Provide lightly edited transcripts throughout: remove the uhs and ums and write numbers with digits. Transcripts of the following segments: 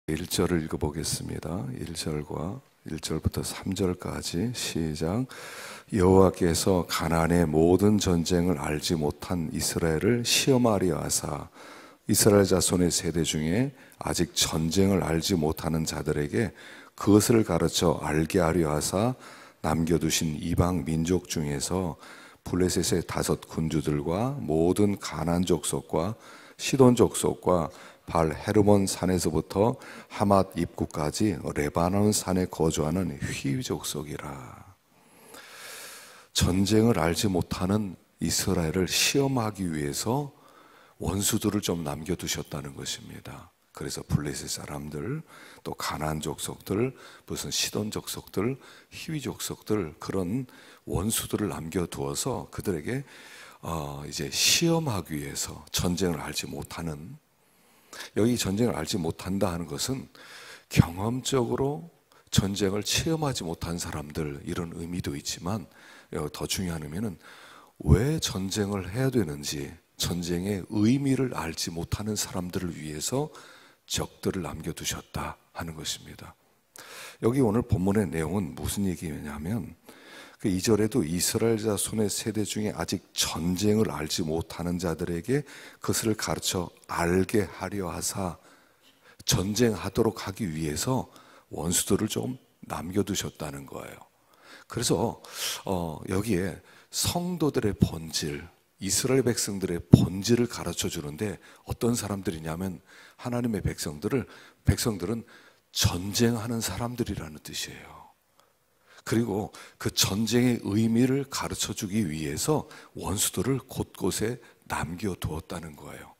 1절을 읽어보겠습니다. 1절과 1절부터 3절까지 시작. 여호와께서 가나안의 모든 전쟁을 알지 못한 이스라엘을 시험하려 하사 이스라엘 자손의 세대 중에 아직 전쟁을 알지 못하는 자들에게 그것을 가르쳐 알게 하려 하사 남겨두신 이방 민족 중에서 블레셋의 5 군주들과 모든 가나안 족속과 시돈 족속과 발 헤르몬 산에서부터 하맛 입구까지 레바논 산에 거주하는 휘위 족속이라. 전쟁을 알지 못하는 이스라엘을 시험하기 위해서 원수들을 좀 남겨두셨다는 것입니다. 그래서 블레셋 사람들, 또 가나안 족속들, 무슨 시돈 족속들, 히위 족속들, 그런 원수들을 남겨두어서 그들에게 이제 시험하기 위해서 전쟁을 알지 못하는, 여기 전쟁을 알지 못한다 하는 것은 경험적으로 전쟁을 체험하지 못한 사람들, 이런 의미도 있지만 더 중요한 의미는 왜 전쟁을 해야 되는지, 전쟁의 의미를 알지 못하는 사람들을 위해서 적들을 남겨두셨다 하는 것입니다. 여기 오늘 본문의 내용은 무슨 얘기냐면, 그 2절에도 이스라엘 자손의 세대 중에 아직 전쟁을 알지 못하는 자들에게 그것을 가르쳐 알게 하려 하사, 전쟁하도록 하기 위해서 원수들을 좀 남겨두셨다는 거예요. 그래서 여기에 성도들의 본질, 이스라엘 백성들의 본질을 가르쳐 주는데, 어떤 사람들이냐면 하나님의 백성들은 전쟁하는 사람들이라는 뜻이에요. 그리고 그 전쟁의 의미를 가르쳐 주기 위해서 원수들을 곳곳에 남겨두었다는 거예요.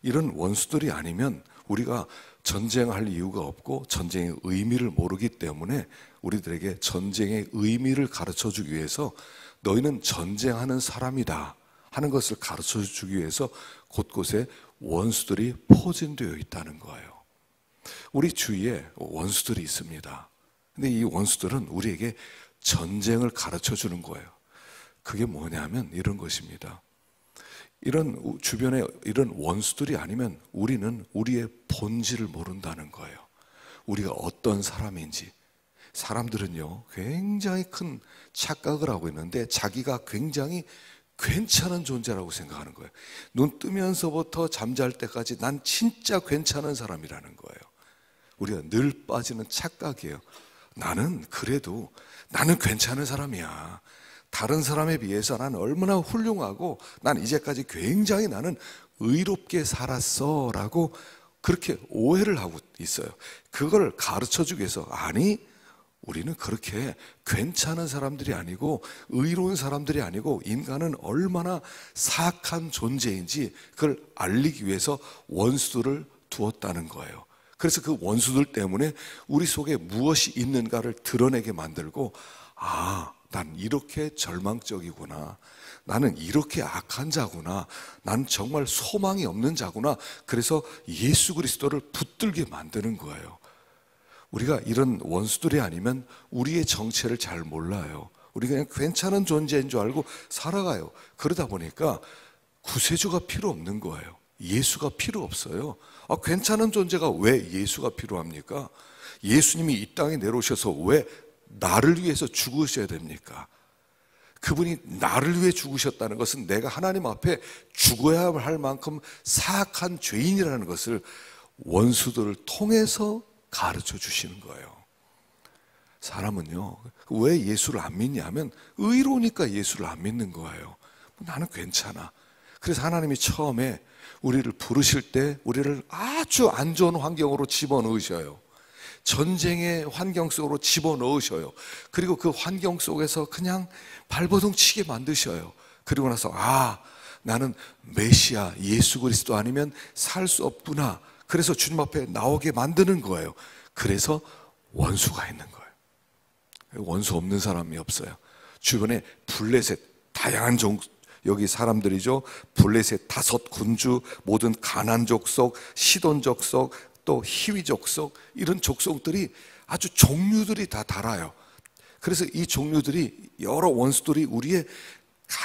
이런 원수들이 아니면 우리가 전쟁할 이유가 없고 전쟁의 의미를 모르기 때문에 우리들에게 전쟁의 의미를 가르쳐 주기 위해서 너희는 전쟁하는 사람이다 하는 것을 가르쳐 주기 위해서 곳곳에 원수들이 포진되어 있다는 거예요. 우리 주위에 원수들이 있습니다. 근데 이 원수들은 우리에게 전쟁을 가르쳐 주는 거예요. 그게 뭐냐면 이런 것입니다. 이런 주변에 이런 원수들이 아니면 우리는 우리의 본질을 모른다는 거예요. 우리가 어떤 사람인지. 사람들은요, 굉장히 큰 착각을 하고 있는데 자기가 굉장히 괜찮은 존재라고 생각하는 거예요. 눈 뜨면서부터 잠잘 때까지 난 진짜 괜찮은 사람이라는 거예요. 우리가 늘 빠지는 착각이에요. 나는 그래도 나는 괜찮은 사람이야. 다른 사람에 비해서 나는 얼마나 훌륭하고 난 이제까지 굉장히 나는 의롭게 살았어 라고 그렇게 오해를 하고 있어요. 그걸 가르쳐주기 위해서, 아니 우리는 그렇게 괜찮은 사람들이 아니고 의로운 사람들이 아니고 인간은 얼마나 사악한 존재인지 그걸 알리기 위해서 원수들을 두었다는 거예요. 그래서 그 원수들 때문에 우리 속에 무엇이 있는가를 드러내게 만들고, 아, 난 이렇게 절망적이구나, 나는 이렇게 악한 자구나, 난 정말 소망이 없는 자구나, 그래서 예수 그리스도를 붙들게 만드는 거예요. 우리가 이런 원수들이 아니면 우리의 정체를 잘 몰라요. 우리가 그냥 괜찮은 존재인 줄 알고 살아가요. 그러다 보니까 구세주가 필요 없는 거예요. 예수가 필요 없어요. 괜찮은 존재가 왜 예수가 필요합니까? 예수님이 이 땅에 내려오셔서 왜 나를 위해서 죽으셔야 됩니까? 그분이 나를 위해 죽으셨다는 것은 내가 하나님 앞에 죽어야 할 만큼 사악한 죄인이라는 것을 원수들을 통해서 가르쳐 주시는 거예요. 사람은요, 왜 예수를 안 믿냐면 의로우니까 예수를 안 믿는 거예요. 나는 괜찮아. 그래서 하나님이 처음에 우리를 부르실 때 우리를 아주 안 좋은 환경으로 집어넣으셔요. 전쟁의 환경 속으로 집어넣으셔요. 그리고 그 환경 속에서 그냥 발버둥 치게 만드셔요. 그리고 나서 나는 메시아 예수 그리스도 아니면 살 수 없구나. 그래서 주님 앞에 나오게 만드는 거예요. 그래서 원수가 있는 거예요. 원수 없는 사람이 없어요. 주변에 블레셋 다양한 여기 사람들이죠. 블레셋 5 군주, 모든 가나안 족속, 시돈 족속, 또 히위 족속, 이런 족속들이 아주 종류들이 다 달라요. 그래서 이 종류들이, 여러 원수들이 우리의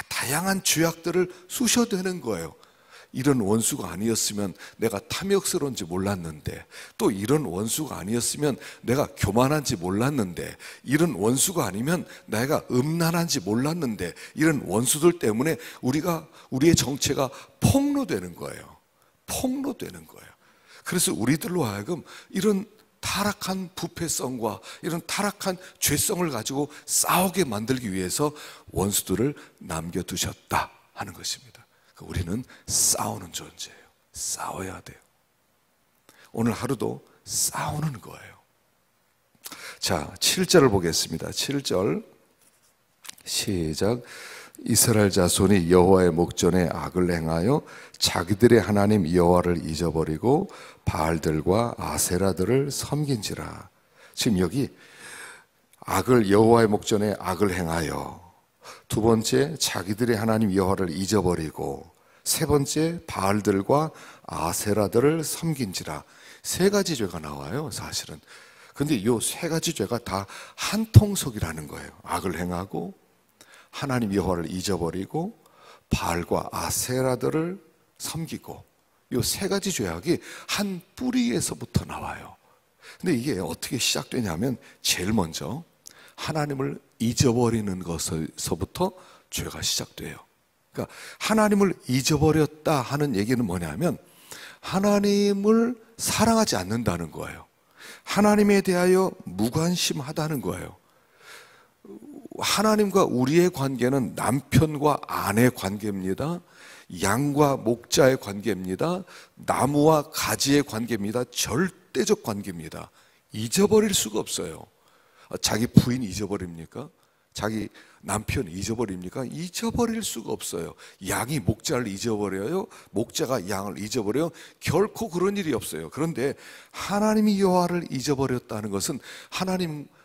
다양한 죄악들을 쑤셔대는 거예요. 이런 원수가 아니었으면 내가 탐욕스러운지 몰랐는데, 또 이런 원수가 아니었으면 내가 교만한지 몰랐는데, 이런 원수가 아니면 내가 음란한지 몰랐는데, 이런 원수들 때문에 우리의 정체가 폭로되는 거예요. 폭로되는 거예요. 그래서 우리들로 하여금 이런 타락한 부패성과 이런 타락한 죄성을 가지고 싸우게 만들기 위해서 원수들을 남겨두셨다 하는 것입니다. 우리는 싸우는 존재예요. 싸워야 돼요. 오늘 하루도 싸우는 거예요. 자, 7절을 보겠습니다. 7절 시작. 이스라엘 자손이 여호와의 목전에 악을 행하여 자기들의 하나님 여호와를 잊어버리고 바알들과 아세라들을 섬긴지라. 지금 여기 여호와의 목전에 악을 행하여, 두 번째 자기들의 하나님 여호와를 잊어버리고, 세 번째 바알들과 아세라들을 섬긴지라. 세 가지 죄가 나와요, 사실은. 근데 이 세 가지 죄가 다 한 통속이라는 거예요. 악을 행하고, 하나님 여호와를 잊어버리고, 바알과 아세라들을 섬기고, 이 세 가지 죄악이 한 뿌리에서부터 나와요. 근데 이게 어떻게 시작되냐면, 제일 먼저 하나님을 잊어버리는 것에서부터 죄가 시작돼요. 그러니까 하나님을 잊어버렸다 하는 얘기는 뭐냐면, 하나님을 사랑하지 않는다는 거예요. 하나님에 대하여 무관심하다는 거예요. 하나님과 우리의 관계는 남편과 아내 관계입니다. 양과 목자의 관계입니다. 나무와 가지의 관계입니다. 절대적 관계입니다. 잊어버릴 수가 없어요. 자기 부인 잊어버립니까? 자기 남편 잊어버립니까? 잊어버릴 수가 없어요. 양이 목자를 잊어버려요? 목자가 양을 잊어버려요? 결코 그런 일이 없어요. 그런데 하나님이 여호와를 잊어버렸다는 것은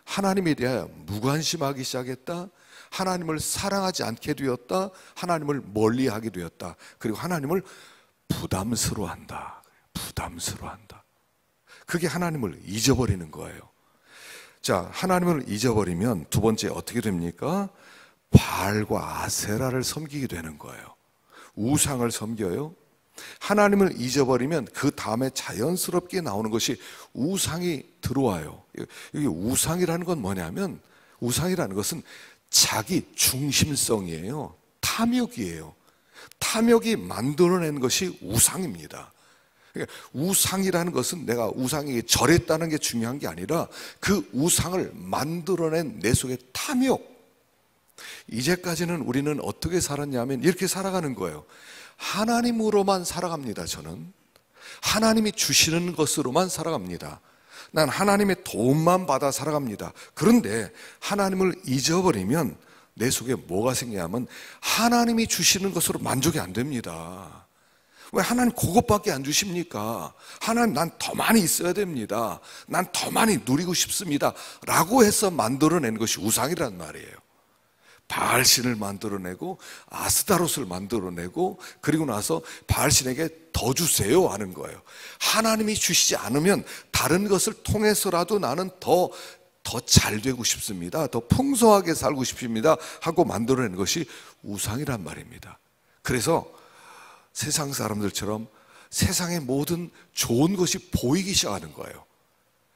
하나님에 대하여 무관심하기 시작했다. 하나님을 사랑하지 않게 되었다. 하나님을 멀리하게 되었다. 그리고 하나님을 부담스러워한다. 부담스러워한다. 그게 하나님을 잊어버리는 거예요. 자, 하나님을 잊어버리면 두 번째 어떻게 됩니까? 바알과 아세라를 섬기게 되는 거예요. 우상을 섬겨요. 하나님을 잊어버리면 그 다음에 자연스럽게 나오는 것이 우상이 들어와요. 이게 우상이라는 건 뭐냐면, 우상이라는 것은 자기 중심성이에요. 탐욕이에요. 탐욕이 만들어낸 것이 우상입니다. 그러니까 우상이라는 것은 내가 우상에게 절했다는 게 중요한 게 아니라 그 우상을 만들어낸 내 속의 탐욕. 이제까지는 우리는 어떻게 살았냐면 이렇게 살아가는 거예요. 하나님으로만 살아갑니다. 저는 하나님이 주시는 것으로만 살아갑니다. 난 하나님의 도움만 받아 살아갑니다. 그런데 하나님을 잊어버리면 내 속에 뭐가 생기냐면 하나님이 주시는 것으로 만족이 안 됩니다. 왜 하나님 그것밖에 안 주십니까? 하나님 난 더 많이 있어야 됩니다. 난 더 많이 누리고 싶습니다. 라고 해서 만들어낸 것이 우상이란 말이에요. 바알신을 만들어내고 아스타롯을 만들어내고, 그리고 나서 바알신에게 더 주세요 하는 거예요. 하나님이 주시지 않으면 다른 것을 통해서라도 나는 더 잘 되고 싶습니다. 더 풍성하게 살고 싶습니다 하고 만들어낸 것이 우상이란 말입니다. 그래서 세상 사람들처럼 세상의 모든 좋은 것이 보이기 시작하는 거예요.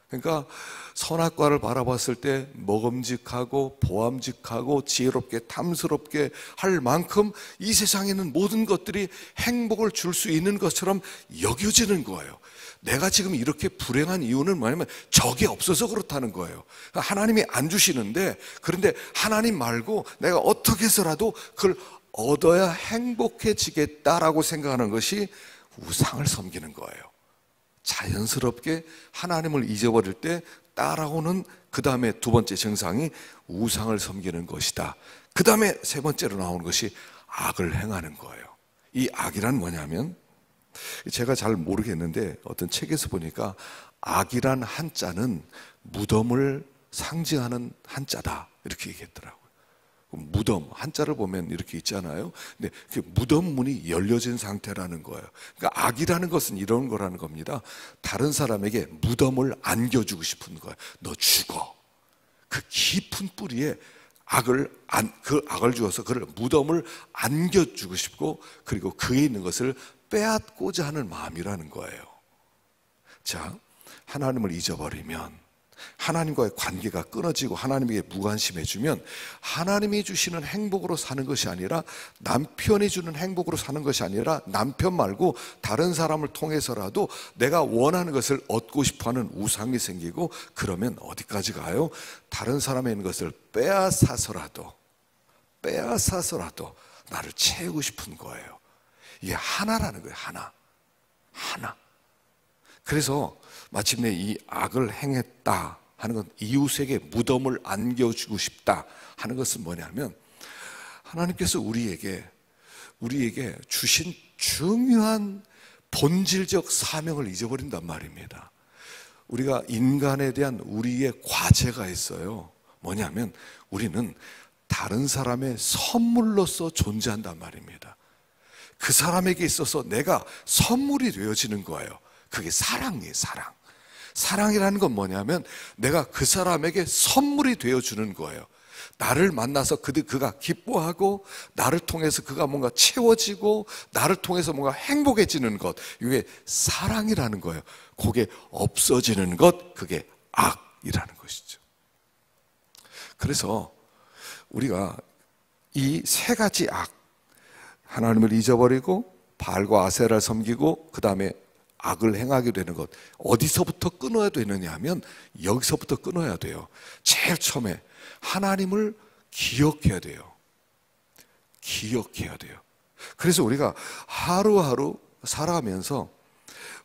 그러니까 선악과를 바라봤을 때 먹음직하고 보암직하고 지혜롭게 탐스럽게 할 만큼 이 세상에 있는 모든 것들이 행복을 줄 수 있는 것처럼 여겨지는 거예요. 내가 지금 이렇게 불행한 이유는 뭐냐면 적이 없어서 그렇다는 거예요. 하나님이 안 주시는데, 그런데 하나님 말고 내가 어떻게 해서라도 그걸 얻어야 행복해지겠다라고 생각하는 것이 우상을 섬기는 거예요. 자연스럽게 하나님을 잊어버릴 때 따라오는 그 다음에 두 번째 증상이 우상을 섬기는 것이다. 그 다음에 세 번째로 나오는 것이 악을 행하는 거예요. 이 악이란 뭐냐면, 제가 잘 모르겠는데 어떤 책에서 보니까 악이란 한자는 무덤을 상징하는 한자다 이렇게 얘기했더라고요. 무덤, 한자를 보면 이렇게 있잖아요. 근데 무덤 문이 열려진 상태라는 거예요. 그러니까 악이라는 것은 이런 거라는 겁니다. 다른 사람에게 무덤을 안겨주고 싶은 거예요. 너 죽어. 그 깊은 뿌리에 그 악을 주어서 그를 무덤을 안겨주고 싶고, 그리고 그에 있는 것을 빼앗고자 하는 마음이라는 거예요. 자, 하나님을 잊어버리면 하나님과의 관계가 끊어지고 하나님에게 무관심해지면 하나님이 주시는 행복으로 사는 것이 아니라, 남편이 주는 행복으로 사는 것이 아니라 남편 말고 다른 사람을 통해서라도 내가 원하는 것을 얻고 싶어하는 우상이 생기고, 그러면 어디까지 가요? 다른 사람의 있는 것을 빼앗아서라도 나를 채우고 싶은 거예요. 이게 하나라는 거예요. 하나. 그래서 마침내 이 악을 행했다 하는 건, 이웃에게 무덤을 안겨주고 싶다 하는 것은 뭐냐면, 하나님께서 우리에게 주신 중요한 본질적 사명을 잊어버린단 말입니다. 우리가 인간에 대한 우리의 과제가 있어요. 뭐냐면 우리는 다른 사람의 선물로서 존재한단 말입니다. 그 사람에게 있어서 내가 선물이 되어지는 거예요. 그게 사랑이에요. 사랑이라는 건 뭐냐면 내가 그 사람에게 선물이 되어주는 거예요. 나를 만나서 그가 기뻐하고, 나를 통해서 그가 뭔가 채워지고, 나를 통해서 뭔가 행복해지는 것, 이게 사랑이라는 거예요. 그게 없어지는 것, 그게 악이라는 것이죠. 그래서 우리가 이 세 가지 악, 하나님을 잊어버리고 바알과 아세라를 섬기고 그 다음에 악을 행하게 되는 것, 어디서부터 끊어야 되느냐 하면 여기서부터 끊어야 돼요. 제일 처음에 하나님을 기억해야 돼요. 그래서 우리가 하루하루 살아가면서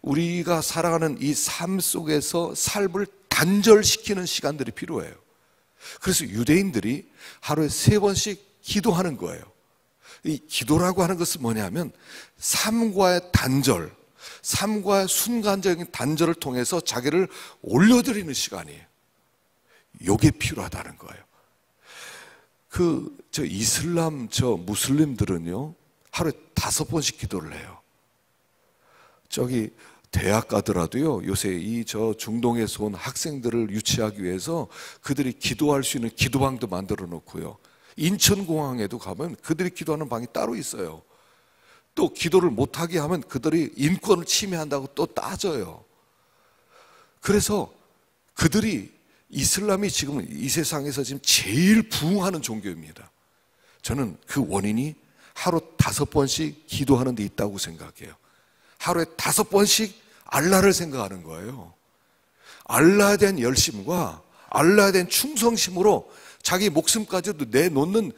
우리가 살아가는 이 삶 속에서 삶을 단절시키는 시간들이 필요해요. 그래서 유대인들이 하루에 3번씩 기도하는 거예요. 이 기도라고 하는 것은 뭐냐면 삶과의 단절, 삶과의 순간적인 단절을 통해서 자기를 올려드리는 시간이에요. 이게 필요하다는 거예요. 이슬람 무슬림들은요, 하루에 5번씩 기도를 해요. 대학 가더라도요, 요새 중동에서 온 학생들을 유치하기 위해서 그들이 기도할 수 있는 기도방도 만들어 놓고요. 인천공항에도 가면 그들이 기도하는 방이 따로 있어요. 또 기도를 못하게 하면 그들이 인권을 침해한다고 또 따져요. 그래서 그들이, 이슬람이 지금 이 세상에서 지금 제일 부흥하는 종교입니다. 저는 그 원인이 하루 5번씩 기도하는 데 있다고 생각해요. 하루에 5번씩 알라를 생각하는 거예요. 알라에 대한 열심과 알라에 대한 충성심으로 자기 목숨까지도 내놓는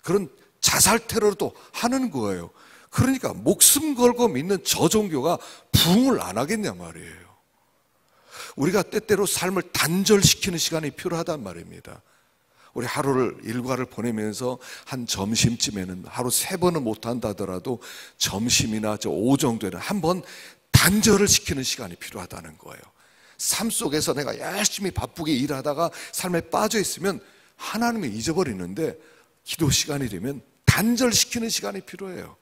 그런 자살 테러도 하는 거예요. 그러니까 목숨 걸고 믿는 저 종교가 부흥을 안 하겠냐 말이에요. 우리가 때때로 삶을 단절시키는 시간이 필요하단 말입니다. 우리 하루를 일과를 보내면서 한 점심쯤에는 하루 3번은 못한다 하더라도 점심이나 오후 정도에는 한번 단절을 시키는 시간이 필요하다는 거예요. 삶 속에서 내가 열심히 바쁘게 일하다가 삶에 빠져 있으면 하나님을 잊어버리는데, 기도 시간이 되면 단절시키는 시간이 필요해요.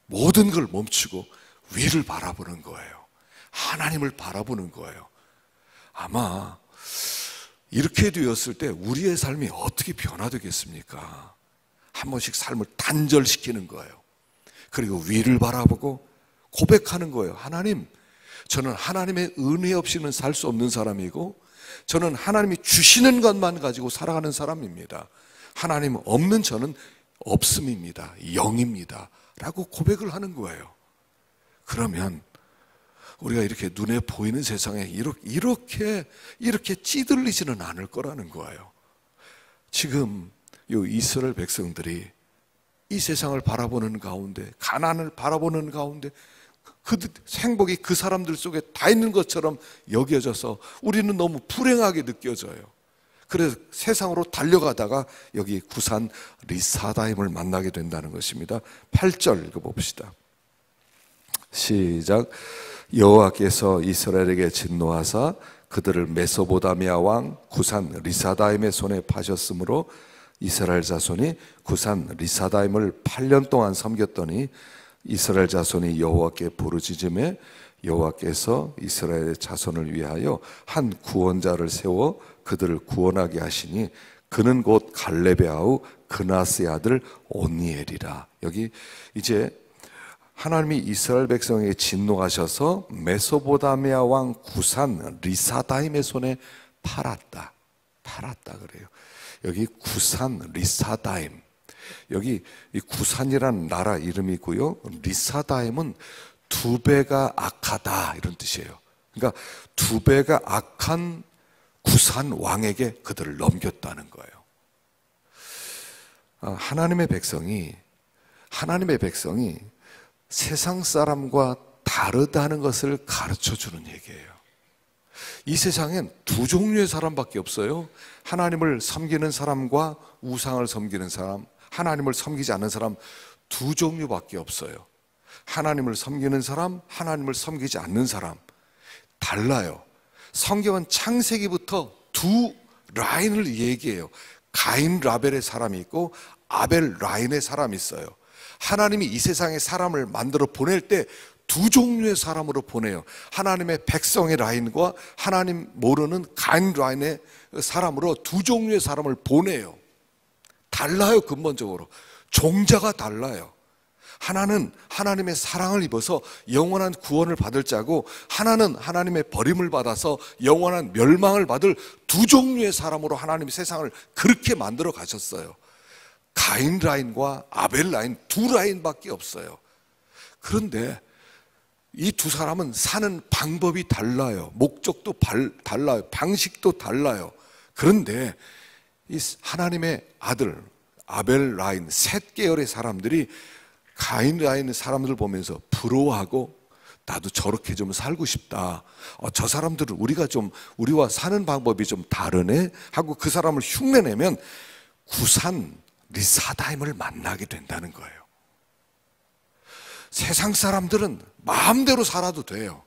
모든 걸 멈추고 위를 바라보는 거예요. 하나님을 바라보는 거예요. 아마 이렇게 되었을 때 우리의 삶이 어떻게 변화되겠습니까? 한 번씩 삶을 단절시키는 거예요. 그리고 위를 바라보고 고백하는 거예요. 하나님, 저는 하나님의 은혜 없이는 살 수 없는 사람이고, 저는 하나님이 주시는 것만 가지고 살아가는 사람입니다. 하나님 없는 저는 없음입니다. 0입니다. 라고 고백을 하는 거예요. 그러면 우리가 이렇게 눈에 보이는 세상에 이렇게 찌들리지는 않을 거라는 거예요. 지금 이 이스라엘 백성들이 이 세상을 바라보는 가운데, 가나안을 바라보는 가운데 그 행복이 그 사람들 속에 다 있는 것처럼 여겨져서 우리는 너무 불행하게 느껴져요. 그래서 세상으로 달려가다가 여기 구산 리사다임을 만나게 된다는 것입니다. 8절 읽어봅시다. 시작. 여호와께서 이스라엘에게 진노하사 그들을 메소보다미아 왕 구산 리사다임의 손에 파셨으므로 이스라엘 자손이 구산 리사다임을 8년 동안 섬겼더니 이스라엘 자손이 여호와께 부르짖음에 여호와께서 이스라엘의 자손을 위하여 한 구원자를 세워 그들을 구원하게 하시니 그는 곧 갈렙의 아우 그나스의 아들 온니엘이라. 여기 이제 하나님이 이스라엘 백성에게 진노하셔서 메소포타미아 왕 구산 리사다임의 손에 팔았다 그래요. 여기 구산 리사다임, 여기 이 구산이라는 나라 이름이고요, 리사다임은 두 배가 악하다 이런 뜻이에요. 그러니까 두 배가 악한 구산 왕에게 그들을 넘겼다는 거예요. 하나님의 백성이 세상 사람과 다르다는 것을 가르쳐주는 얘기예요. 이 세상엔 두 종류의 사람밖에 없어요. 하나님을 섬기는 사람과 우상을 섬기는 사람, 하나님을 섬기지 않는 사람, 두 종류밖에 없어요. 하나님을 섬기는 사람, 하나님을 섬기지 않는 사람, 달라요. 성경은 창세기부터 두 라인을 얘기해요. 가인 라벨의 사람이 있고 아벨 라인의 사람이 있어요. 하나님이 이 세상에 사람을 만들어 보낼 때 두 종류의 사람으로 보내요. 하나님의 백성의 라인과 하나님 모르는 가인 라인의 사람으로 두 종류의 사람을 보내요. 달라요. 근본적으로 종자가 달라요. 하나는 하나님의 사랑을 입어서 영원한 구원을 받을 자고, 하나는 하나님의 버림을 받아서 영원한 멸망을 받을 두 종류의 사람으로 하나님이 세상을 그렇게 만들어 가셨어요. 가인 라인과 아벨 라인, 두 라인밖에 없어요. 그런데 이 두 사람은 사는 방법이 달라요. 목적도 달라요. 방식도 달라요. 그런데 이 하나님의 아들 아벨 라인, 셋 계열의 사람들이 가인 라인 사람들을 보면서 부러워하고, 나도 저렇게 좀 살고 싶다. 저 사람들은 우리와 사는 방법이 좀 다르네 하고 그 사람을 흉내내면 구산 리사다임을 만나게 된다는 거예요. 세상 사람들은 마음대로 살아도 돼요.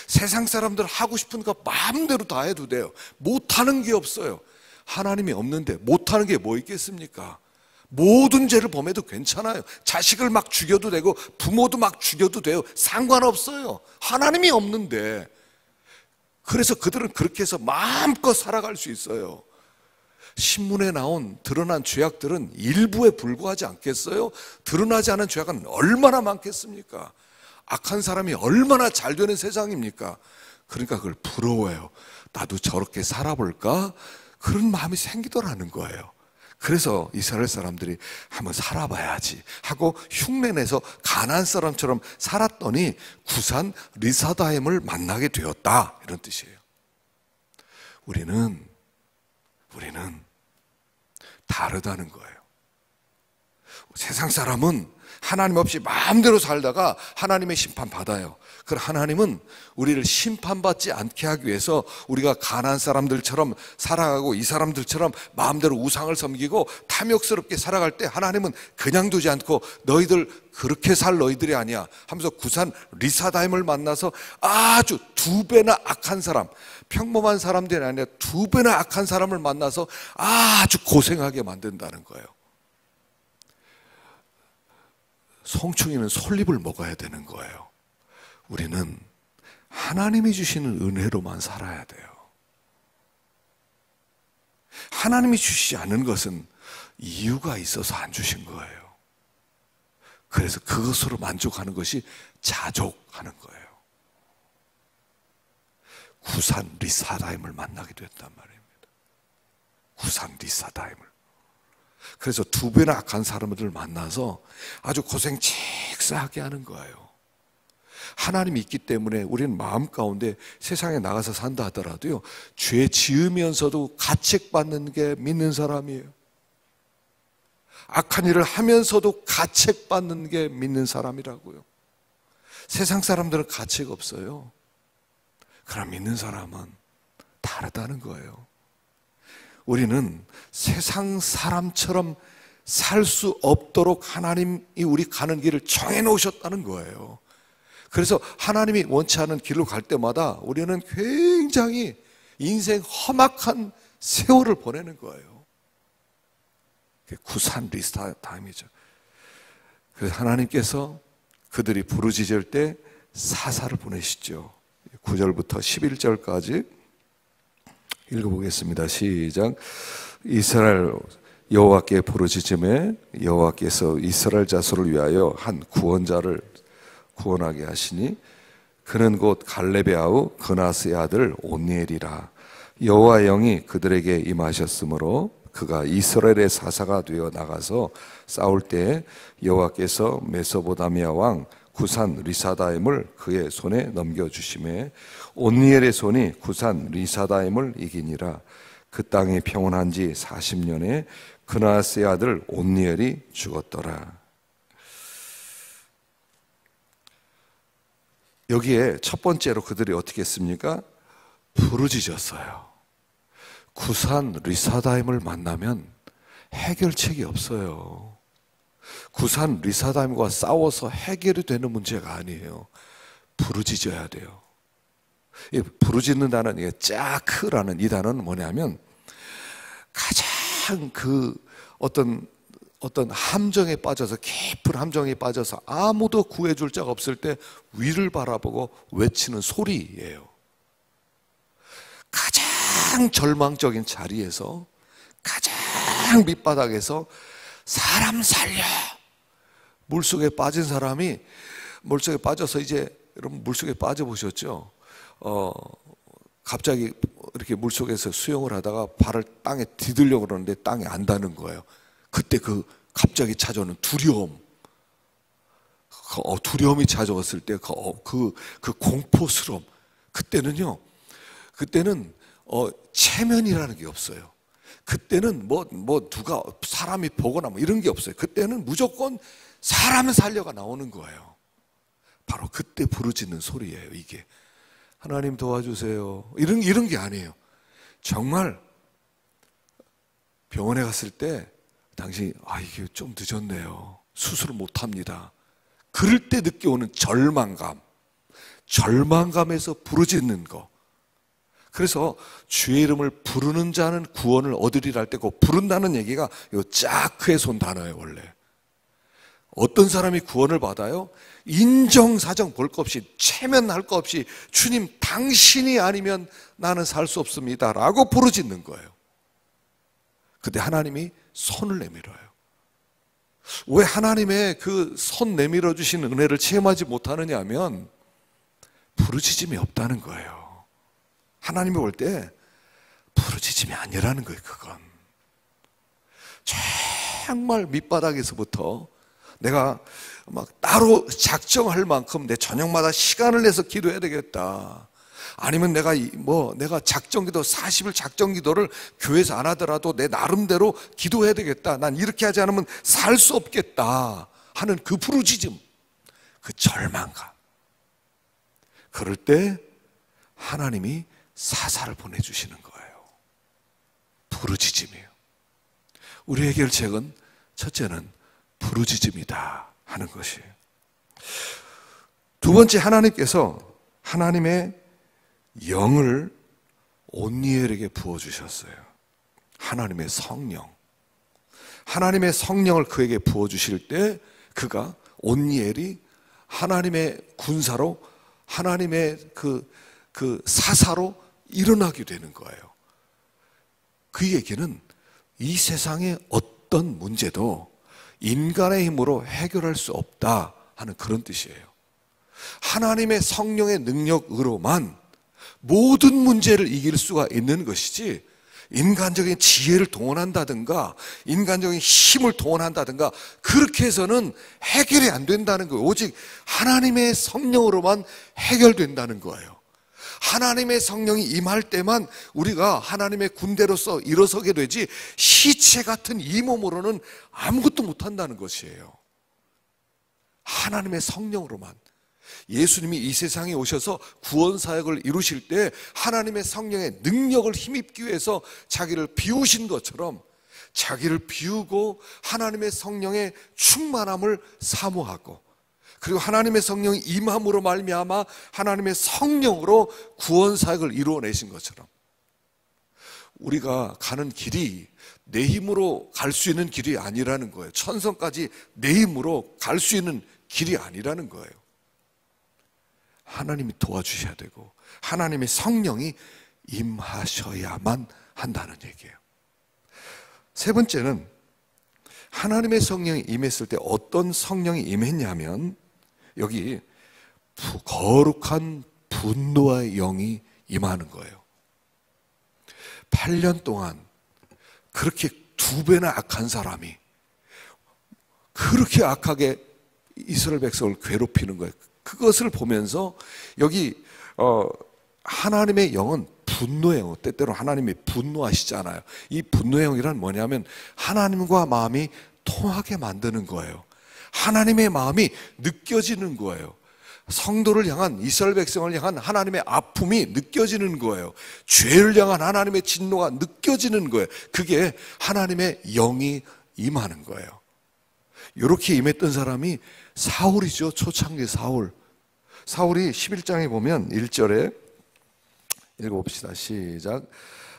세상 사람들 하고 싶은 거 마음대로 다 해도 돼요. 못하는 게 없어요. 하나님이 없는데 못하는 게 뭐 있겠습니까? 모든 죄를 범해도 괜찮아요. 자식을 막 죽여도 되고 부모도 막 죽여도 돼요. 상관없어요. 하나님이 없는데. 그래서 그들은 그렇게 해서 마음껏 살아갈 수 있어요. 신문에 나온 드러난 죄악들은 일부에 불과하지 않겠어요? 드러나지 않은 죄악은 얼마나 많겠습니까? 악한 사람이 얼마나 잘 되는 세상입니까? 그러니까 그걸 부러워해요. 나도 저렇게 살아볼까? 그런 마음이 생기더라는 거예요. 그래서 이스라엘 사람들이 한번 살아봐야지 하고 흉내내서 가나안 사람처럼 살았더니 구산 리사다임을 만나게 되었다, 이런 뜻이에요. 우리는 다르다는 거예요. 세상 사람은 하나님 없이 마음대로 살다가 하나님의 심판 받아요. 그럼 하나님은 우리를 심판받지 않게 하기 위해서 우리가 가나안 사람들처럼 살아가고 이 사람들처럼 마음대로 우상을 섬기고 탐욕스럽게 살아갈 때 하나님은 그냥 두지 않고 너희들 그렇게 살 너희들이 아니야 하면서 구산 리사다임을 만나서 아주 두 배나 악한 사람, 평범한 사람들이 아니라 두 배나 악한 사람을 만나서 아주 고생하게 만든다는 거예요. 송충이는 솔잎을 먹어야 되는 거예요. 우리는 하나님이 주시는 은혜로만 살아야 돼요. 하나님이 주시지 않은 것은 이유가 있어서 안 주신 거예요. 그래서 그것으로 만족하는 것이 자족하는 거예요. 구산 리사다임을 만나게 됐단 말입니다. 구산 리사다임을. 그래서 두 배나 악한 사람들을 만나서 아주 고생 칙사하게 하는 거예요. 하나님이 있기 때문에 우리는 마음 가운데 세상에 나가서 산다 하더라도요, 죄 지으면서도 가책받는 게 믿는 사람이에요. 악한 일을 하면서도 가책받는 게 믿는 사람이라고요. 세상 사람들은 가책 없어요. 그러나 믿는 사람은 다르다는 거예요. 우리는 세상 사람처럼 살 수 없도록 하나님이 우리 가는 길을 정해놓으셨다는 거예요. 그래서 하나님이 원치 않은 길로 갈 때마다 우리는 굉장히 인생 험악한 세월을 보내는 거예요. 구산 리사다임이죠. 그래서 하나님께서 그들이 부르짖을 때 사사를 보내시죠. 9절부터 11절까지 읽어보겠습니다. 시작. 이스라엘 여호와께 부르짖음에 여호와께서 이스라엘 자손을 위하여 한 구원자를 구원하게 하시니 그는 곧 갈렙의 아우 그나스의 아들 온니엘이라. 여호와의 영이 그들에게 임하셨으므로 그가 이스라엘의 사사가 되어 나가서 싸울 때에 여호와께서 메소보다미아 왕 구산 리사다임을 그의 손에 넘겨주심에 온니엘의 손이 구산 리사다임을 이기니라. 그 땅이 평온한 지 40년에 그나스의 아들 온니엘이 죽었더라. 여기에 첫 번째로 그들이 어떻게 했습니까? 부르짖었어요. 구산 리사다임을 만나면 해결책이 없어요. 구산 리사다임과 싸워서 해결이 되는 문제가 아니에요. 부르짖어야 돼요. 이 부르짖는다는 이 짜크라는 이 단어는 뭐냐면 가장 그 어떤 함정에 빠져서 깊은 함정에 빠져서 아무도 구해줄 자가 없을 때 위를 바라보고 외치는 소리예요. 가장 절망적인 자리에서 가장 밑바닥에서 사람 살려! 물속에 빠진 사람이 물속에 빠져서 이제 여러분 물속에 빠져보셨죠? 갑자기 이렇게 물속에서 수영을 하다가 발을 땅에 디들려고 그러는데 땅에 안 닿는 거예요. 그때 그 갑자기 찾아오는 두려움, 두려움이 찾아왔을 때 그 공포스러움, 그때는 체면이라는 게 없어요. 그때는 누가 사람이 보거나 이런 게 없어요. 그때는 무조건 사람 살려가 나오는 거예요. 바로 그때 부르짖는 소리예요. 이게 하나님 도와주세요. 이런 게 아니에요. 정말 병원에 갔을 때 당신이 이게 좀 늦었네요. 수술을 못합니다. 그럴 때 느껴오는 절망감에서 부르짖는 거. 그래서 주의 이름을 부르는 자는 구원을 얻으리라 할 때 그 부른다는 얘기가 요 짜크에서 온 단어예요. 원래 어떤 사람이 구원을 받아요? 인정사정 볼 것 없이 체면할 것 없이 주님 당신이 아니면 나는 살 수 없습니다 라고 부르짖는 거예요. 그때 하나님이 손을 내밀어요. 왜 하나님의 그 손 내밀어 주신 은혜를 체험하지 못하느냐 하면 부르짖음이 없다는 거예요. 하나님이 올 때 부르짖음이 아니라는 거예요. 그건 정말 밑바닥에서부터 내가 막 따로 작정할 만큼 내 저녁마다 시간을 내서 기도해야 되겠다. 아니면 내가 작정기도 40일 작정기도를 교회에서 안 하더라도 내 나름대로 기도해야 되겠다. 난 이렇게 하지 않으면 살 수 없겠다 하는 그 부르짖음, 그 절망감. 그럴 때 하나님이 사사를 보내주시는 거예요. 부르짖음이에요. 우리의 해결책은 첫째는 부르짖음이다 하는 것이에요. 두 번째, 하나님께서 하나님의 영을 온니엘에게 부어주셨어요. 하나님의 성령을 그에게 부어주실 때 그가 온니엘이 하나님의 군사로 하나님의 그 사사로 일어나게 되는 거예요. 그 얘기는 이 세상의 어떤 문제도 인간의 힘으로 해결할 수 없다 하는 그런 뜻이에요. 하나님의 성령의 능력으로만 모든 문제를 이길 수가 있는 것이지 인간적인 지혜를 동원한다든가 인간적인 힘을 동원한다든가 그렇게 해서는 해결이 안 된다는 거예요. 오직 하나님의 성령으로만 해결된다는 거예요. 하나님의 성령이 임할 때만 우리가 하나님의 군대로서 일어서게 되지 시체 같은 이 몸으로는 아무것도 못한다는 것이에요. 하나님의 성령으로만. 예수님이 이 세상에 오셔서 구원 사역을 이루실 때 하나님의 성령의 능력을 힘입기 위해서 자기를 비우신 것처럼 자기를 비우고 하나님의 성령의 충만함을 사모하고 그리고 하나님의 성령이 임함으로 말미암아 하나님의 성령으로 구원 사역을 이루어내신 것처럼 우리가 가는 길이 내 힘으로 갈 수 있는 길이 아니라는 거예요. 천성까지 내 힘으로 갈 수 있는 길이 아니라는 거예요. 하나님이 도와주셔야 되고 하나님의 성령이 임하셔야만 한다는 얘기예요. 세 번째는 하나님의 성령이 임했을 때 어떤 성령이 임했냐면 여기 거룩한 분노의 영이 임하는 거예요. 8년 동안 그렇게 2배나 악한 사람이 그렇게 악하게 이스라엘 백성을 괴롭히는 거예요. 그것을 보면서 여기 하나님의 영은 분노의 영, 때때로 하나님이 분노하시잖아요. 이 분노의 영이란 뭐냐면 하나님과 마음이 통하게 만드는 거예요. 하나님의 마음이 느껴지는 거예요. 성도를 향한, 이스라엘 백성을 향한 하나님의 아픔이 느껴지는 거예요. 죄를 향한 하나님의 진노가 느껴지는 거예요. 그게 하나님의 영이 임하는 거예요. 이렇게 임했던 사람이 사울이죠. 초창기 사울. 사울이 11장에 보면 1절에 읽어봅시다. 시작.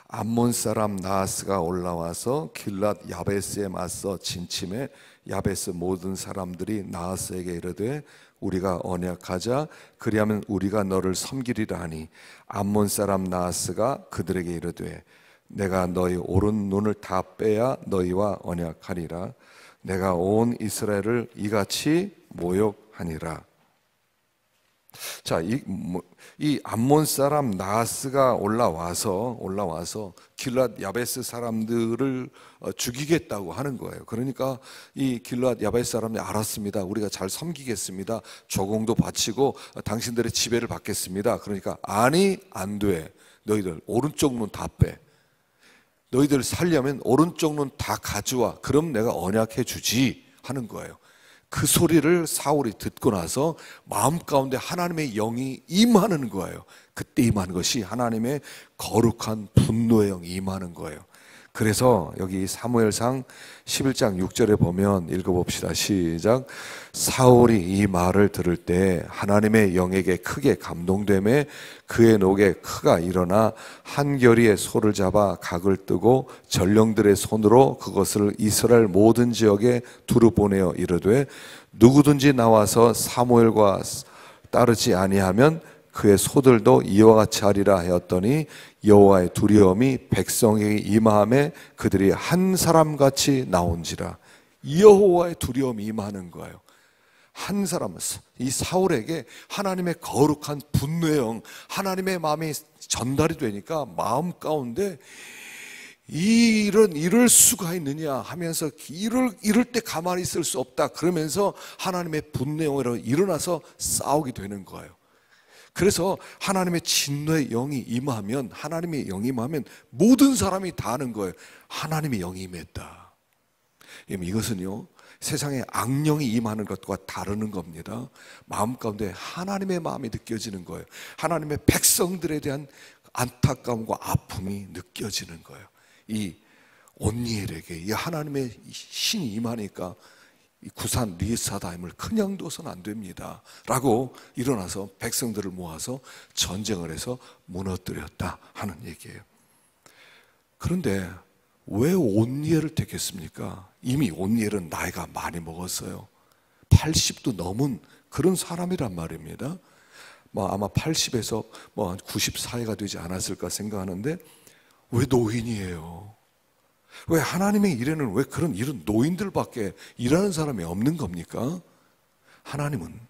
암몬 사람 나하스가 올라와서 길랏 야베스에 맞서 진침해 야베스 모든 사람들이 나하스에게 이르되 우리가 언약하자 그리하면 우리가 너를 섬기리라 하니 암몬 사람 나하스가 그들에게 이르되 내가 너희 오른 눈을 다 빼야 너희와 언약하리라. 내가 온 이스라엘을 이같이 모욕하니라. 자, 이 암몬 사람 나하스가 올라와서 길랏 야베스 사람들을 죽이겠다고 하는 거예요. 그러니까 이 길랏 야베스 사람이 알았습니다. 우리가 잘 섬기겠습니다. 조공도 바치고 당신들의 지배를 받겠습니다. 그러니까 아니 안 돼. 너희들 오른쪽 눈 다 빼. 너희들 살려면 오른쪽 눈 다 가져와. 그럼 내가 언약해 주지 하는 거예요. 그 소리를 사울이 듣고 나서 마음 가운데 하나님의 영이 임하는 거예요. 그때 임하는 것이 하나님의 거룩한 분노의 영이 임하는 거예요. 그래서 여기 사무엘상 11장 6절에 보면 읽어봅시다. 시작. 사울이 이 말을 들을 때 하나님의 영에게 크게 감동되매 그의 녹에 크가 일어나 한 겨리의 소를 잡아 각을 뜨고 전령들의 손으로 그것을 이스라엘 모든 지역에 두루 보내어 이르되 누구든지 나와서 사무엘과 따르지 아니하면 그의 소들도 이와 같이 하리라 하였더니 여호와의 두려움이 백성에게 임하매 그들이 한 사람같이 나온지라. 여호와의 두려움이 임하는 거예요. 한 사람, 이 사울에게 하나님의 거룩한 분노의 영, 하나님의 마음이 전달이 되니까 마음 가운데 이럴 수가 있느냐 하면서 이럴 때 가만히 있을 수 없다 그러면서 하나님의 분노의 영으로 일어나서 싸우게 되는 거예요. 그래서 하나님의 진노의 영이 임하면, 하나님의 영이 임하면 모든 사람이 다 아는 거예요. 하나님의 영이 임했다. 이것은요, 세상에 악령이 임하는 것과 다르는 겁니다. 마음 가운데 하나님의 마음이 느껴지는 거예요. 하나님의 백성들에 대한 안타까움과 아픔이 느껴지는 거예요. 이 온니엘에게 이 하나님의 신이 임하니까 이 구산 리사다임을 그냥 둬서는 안 됩니다 라고 일어나서 백성들을 모아서 전쟁을 해서 무너뜨렸다 하는 얘기예요. 그런데 왜 온니엘을 택했습니까? 이미 온니엘은 나이가 많이 먹었어요. 80도 넘은 그런 사람이란 말입니다. 아마 80에서 한 90 사이가 되지 않았을까 생각하는데 왜 노인이에요? 왜 하나님의 일에는 왜 그런 이런 노인들밖에 일하는 사람이 없는 겁니까? 하나님은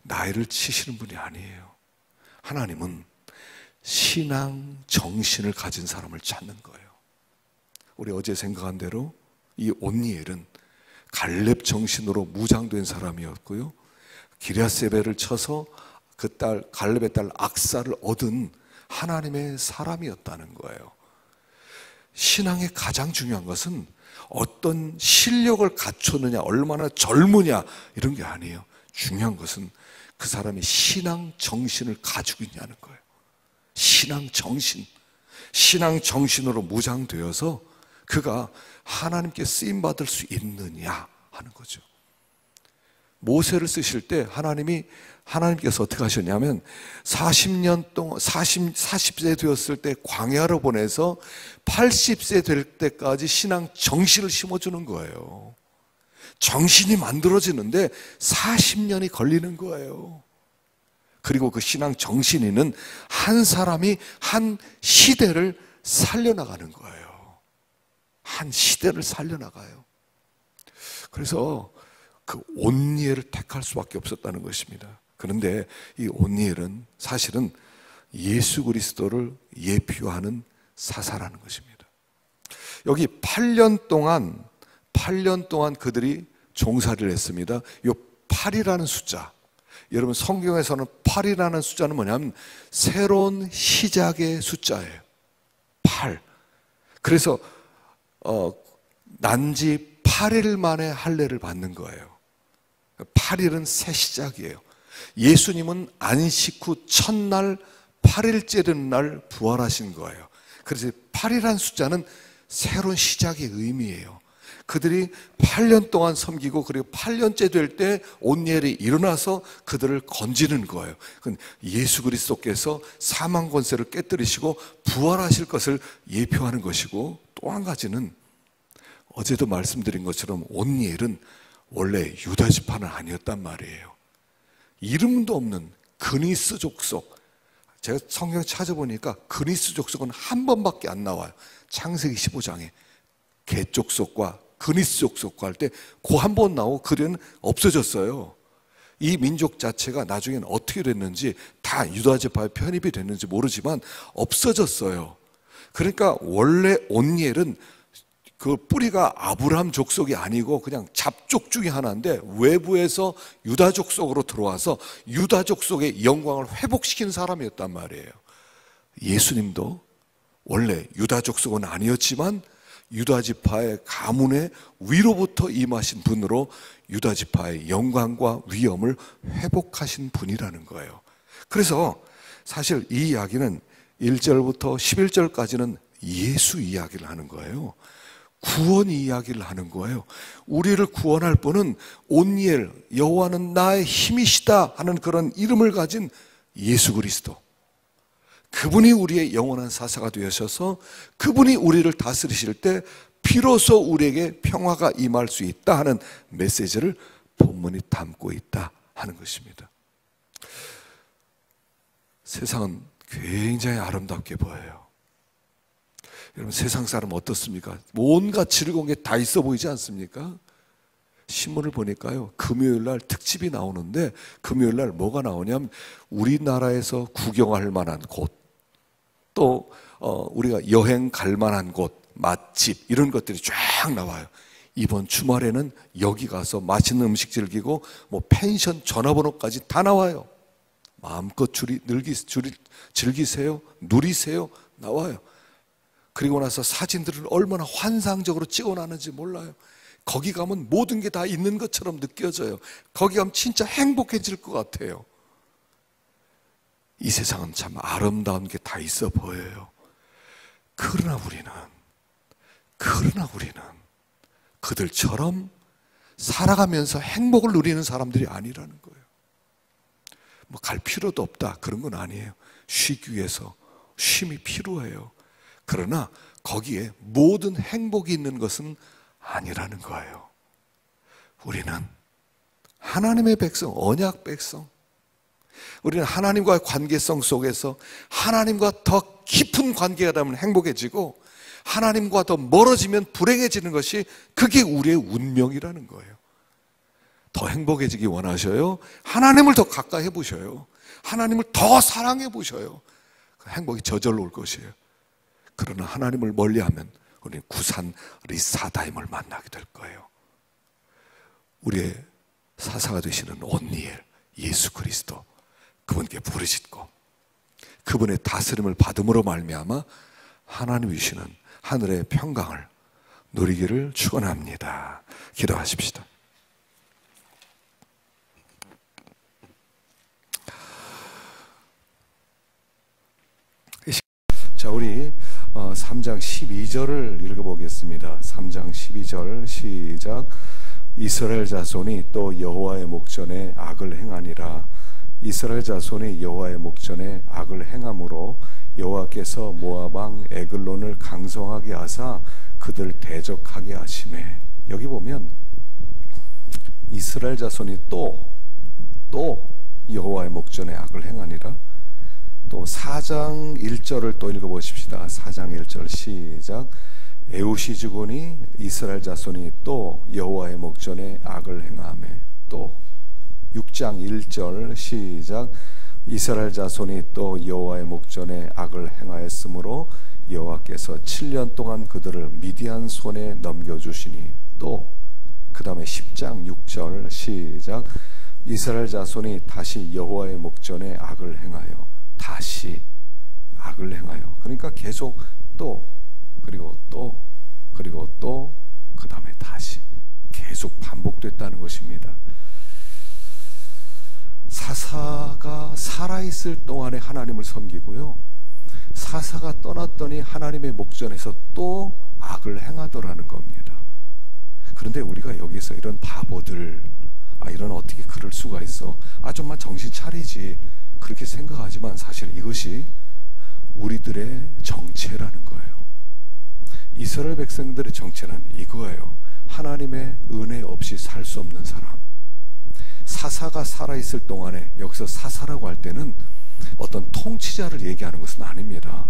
나이를 치시는 분이 아니에요. 하나님은 신앙 정신을 가진 사람을 찾는 거예요. 우리 어제 생각한 대로 이 온니엘은 갈렙 정신으로 무장된 사람이었고요. 기랴세벨을 쳐서 그 딸 갈렙의 딸 악사를 얻은 하나님의 사람이었다는 거예요. 신앙의 가장 중요한 것은 어떤 실력을 갖췄느냐, 얼마나 젊으냐 이런 게 아니에요. 중요한 것은 그 사람이 신앙 정신을 가지고 있냐는 거예요. 신앙 정신, 신앙 정신으로 무장되어서 그가 하나님께 쓰임 받을 수 있느냐 하는 거죠. 모세를 쓰실 때 하나님께서 어떻게 하셨냐면 40년 동안 40세 되었을 때 광야로 보내서 80세 될 때까지 신앙 정신을 심어주는 거예요. 정신이 만들어지는데 40년이 걸리는 거예요. 그리고 그 신앙 정신이는 한 사람이 한 시대를 살려나가는 거예요. 한 시대를 살려나가요. 그래서 그 온니엘을 택할 수밖에 없었다는 것입니다. 그런데 이 온니엘은 사실은 예수 그리스도를 예표하는 사사라는 것입니다. 여기 8년 동안 그들이 종살이를 했습니다. 이 8이라는 숫자, 여러분 성경에서는 8이라는 숫자는 뭐냐면 새로운 시작의 숫자예요. 8. 그래서 난지 8일 만에 할례를 받는 거예요. 8일은 새 시작이에요. 예수님은 안식 후 첫날 8일째 되는 날 부활하신 거예요. 그래서 8이라는 숫자는 새로운 시작의 의미예요. 그들이 8년 동안 섬기고 그리고 8년째 될 때 온니엘이 일어나서 그들을 건지는 거예요. 예수 그리스도께서 사망 권세를 깨뜨리시고 부활하실 것을 예표하는 것이고, 또 한 가지는 어제도 말씀드린 것처럼 온니엘은 원래 유다 지파는 아니었단 말이에요. 이름도 없는 그니스 족속, 제가 성경 찾아보니까 그니스 족속은 한 번밖에 안 나와요. 창세기 15장에 개 족속과 그니스 족속과 할 때 그 한 번 나오고 그들은 없어졌어요. 이 민족 자체가 나중에는 어떻게 됐는지, 다 유다 지파에 편입이 됐는지 모르지만 없어졌어요. 그러니까 원래 온니엘은 그 뿌리가 아브라함 족속이 아니고 그냥 잡족 중에 하나인데 외부에서 유다 족속으로 들어와서 유다 족속의 영광을 회복시킨 사람이었단 말이에요. 예수님도 원래 유다 족속은 아니었지만 유다 지파의 가문의 위로부터 임하신 분으로 유다 지파의 영광과 위엄을 회복하신 분이라는 거예요. 그래서 사실 이 이야기는 1절부터 11절까지는 예수 이야기를 하는 거예요. 구원 이야기를 하는 거예요. 우리를 구원할 분은 온니엘, 여호와는 나의 힘이시다 하는 그런 이름을 가진 예수 그리스도, 그분이 우리의 영원한 사사가 되셔서 그분이 우리를 다스리실 때 비로소 우리에게 평화가 임할 수 있다 하는 메시지를 본문이 담고 있다 하는 것입니다. 세상은 굉장히 아름답게 보여요. 여러분, 세상 사람 어떻습니까? 뭔가 즐거운 게 다 있어 보이지 않습니까? 신문을 보니까요, 금요일날 특집이 나오는데 금요일날 뭐가 나오냐면 우리나라에서 구경할 만한 곳, 또 우리가 여행 갈 만한 곳, 맛집, 이런 것들이 쫙 나와요. 이번 주말에는 여기 가서 맛있는 음식 즐기고 뭐 펜션 전화번호까지 다 나와요. 마음껏 즐기세요, 누리세요, 나와요. 그리고 나서 사진들을 얼마나 환상적으로 찍어놨는지 몰라요. 거기 가면 모든 게 다 있는 것처럼 느껴져요. 거기 가면 진짜 행복해질 것 같아요. 이 세상은 참 아름다운 게 다 있어 보여요. 그러나 우리는 그들처럼 살아가면서 행복을 누리는 사람들이 아니라는 거예요. 뭐 갈 필요도 없다, 그런 건 아니에요. 쉬기 위해서 쉼이 필요해요. 그러나 거기에 모든 행복이 있는 것은 아니라는 거예요. 우리는 하나님의 백성, 언약 백성, 우리는 하나님과의 관계성 속에서 하나님과 더 깊은 관계가 되면 행복해지고 하나님과 더 멀어지면 불행해지는 것이, 그게 우리의 운명이라는 거예요. 더 행복해지기 원하셔요? 하나님을 더 가까이 해보셔요. 하나님을 더 사랑해 보셔요. 행복이 저절로 올 것이에요. 그러나 하나님을 멀리하면 우리는 구산 리사다임을 만나게 될 거예요. 우리의 사사가 되시는 온니엘, 예수 그리스도, 그분께 부르짖고 그분의 다스림을 받음으로 말미암아 하나님이 주시는 하늘의 평강을 누리기를 축원합니다. 기도하십시다. 자, 우리 3장 12절을 읽어보겠습니다. 3장 12절 시작. 이스라엘 자손이 또 여호와의 목전에 악을 행하니라. 이스라엘 자손이 여호와의 목전에 악을 행함으로 여호와께서 모압 왕 에글론을 강성하게 하사 그들 대적하게 하시매. 여기 보면 이스라엘 자손이 또 여호와의 목전에 악을 행하니라. 또 4장 1절을 또 읽어보십시다. 4장 1절 시작. 에우시 주군이 이스라엘 자손이 또 여호와의 목전에 악을 행하매. 또 6장 1절 시작. 이스라엘 자손이 또 여호와의 목전에 악을 행하였으므로 여호와께서 7년 동안 그들을 미디안 손에 넘겨주시니. 또 그 다음에 10장 6절 시작. 이스라엘 자손이 다시 여호와의 목전에 악을 행하여, 다시 악을 행하여. 그러니까 계속 또, 그리고 또, 그리고 또, 그 다음에 다시 계속 반복됐다는 것입니다. 사사가 살아있을 동안에 하나님을 섬기고요, 사사가 떠났더니 하나님의 목전에서 또 악을 행하더라는 겁니다. 그런데 우리가 여기서 이런 바보들, 이런 어떻게 그럴 수가 있어, 좀만 정신 차리지, 그렇게 생각하지만 사실 이것이 우리들의 정체라는 거예요. 이스라엘 백성들의 정체는 이거예요. 하나님의 은혜 없이 살 수 없는 사람. 사사가 살아있을 동안에, 여기서 사사라고 할 때는 어떤 통치자를 얘기하는 것은 아닙니다.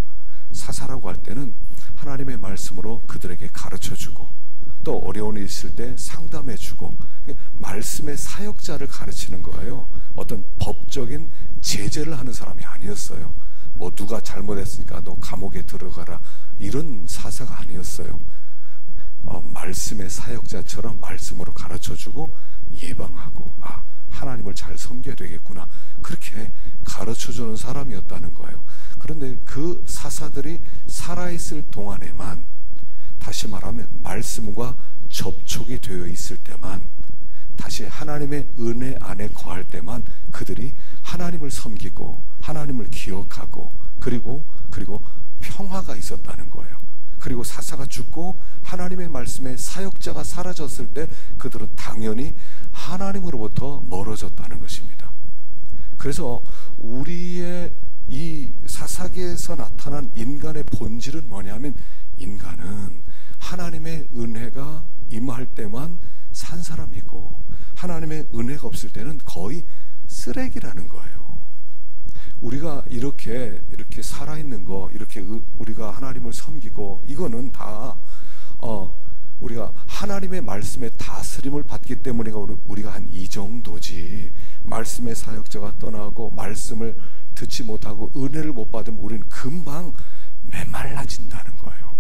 사사라고 할 때는 하나님의 말씀으로 그들에게 가르쳐주고, 또 어려운 일이 있을 때 상담해주고, 말씀의 사역자를 가르치는 거예요. 어떤 법적인 제재를 하는 사람이 아니었어요. 뭐 누가 잘못했으니까 너 감옥에 들어가라, 이런 사사가 아니었어요. 말씀의 사역자처럼 말씀으로 가르쳐주고 예방하고, 하나님을 잘 섬겨야 되겠구나, 그렇게 가르쳐주는 사람이었다는 거예요. 그런데 그 사사들이 살아있을 동안에만, 다시 말하면 말씀과 접촉이 되어 있을 때만, 다시 하나님의 은혜 안에 거할 때만 그들이 하나님을 섬기고 하나님을 기억하고, 그리고 평화가 있었다는 거예요. 그리고 사사가 죽고 하나님의 말씀에 사역자가 사라졌을 때 그들은 당연히 하나님으로부터 멀어졌다는 것입니다. 그래서 우리의 이 사사기에서 나타난 인간의 본질은 뭐냐면, 인간은 하나님의 은혜가 임할 때만 산 사람이고, 하나님의 은혜가 없을 때는 거의 쓰레기라는 거예요. 우리가 이렇게 살아있는 거, 이렇게 우리가 하나님을 섬기고, 이거는 다 우리가 하나님의 말씀에 다스림을 받기 때문에 우리가 한 이 정도지, 말씀의 사역자가 떠나고 말씀을 듣지 못하고 은혜를 못 받으면 우리는 금방 메말라진다는 거예요.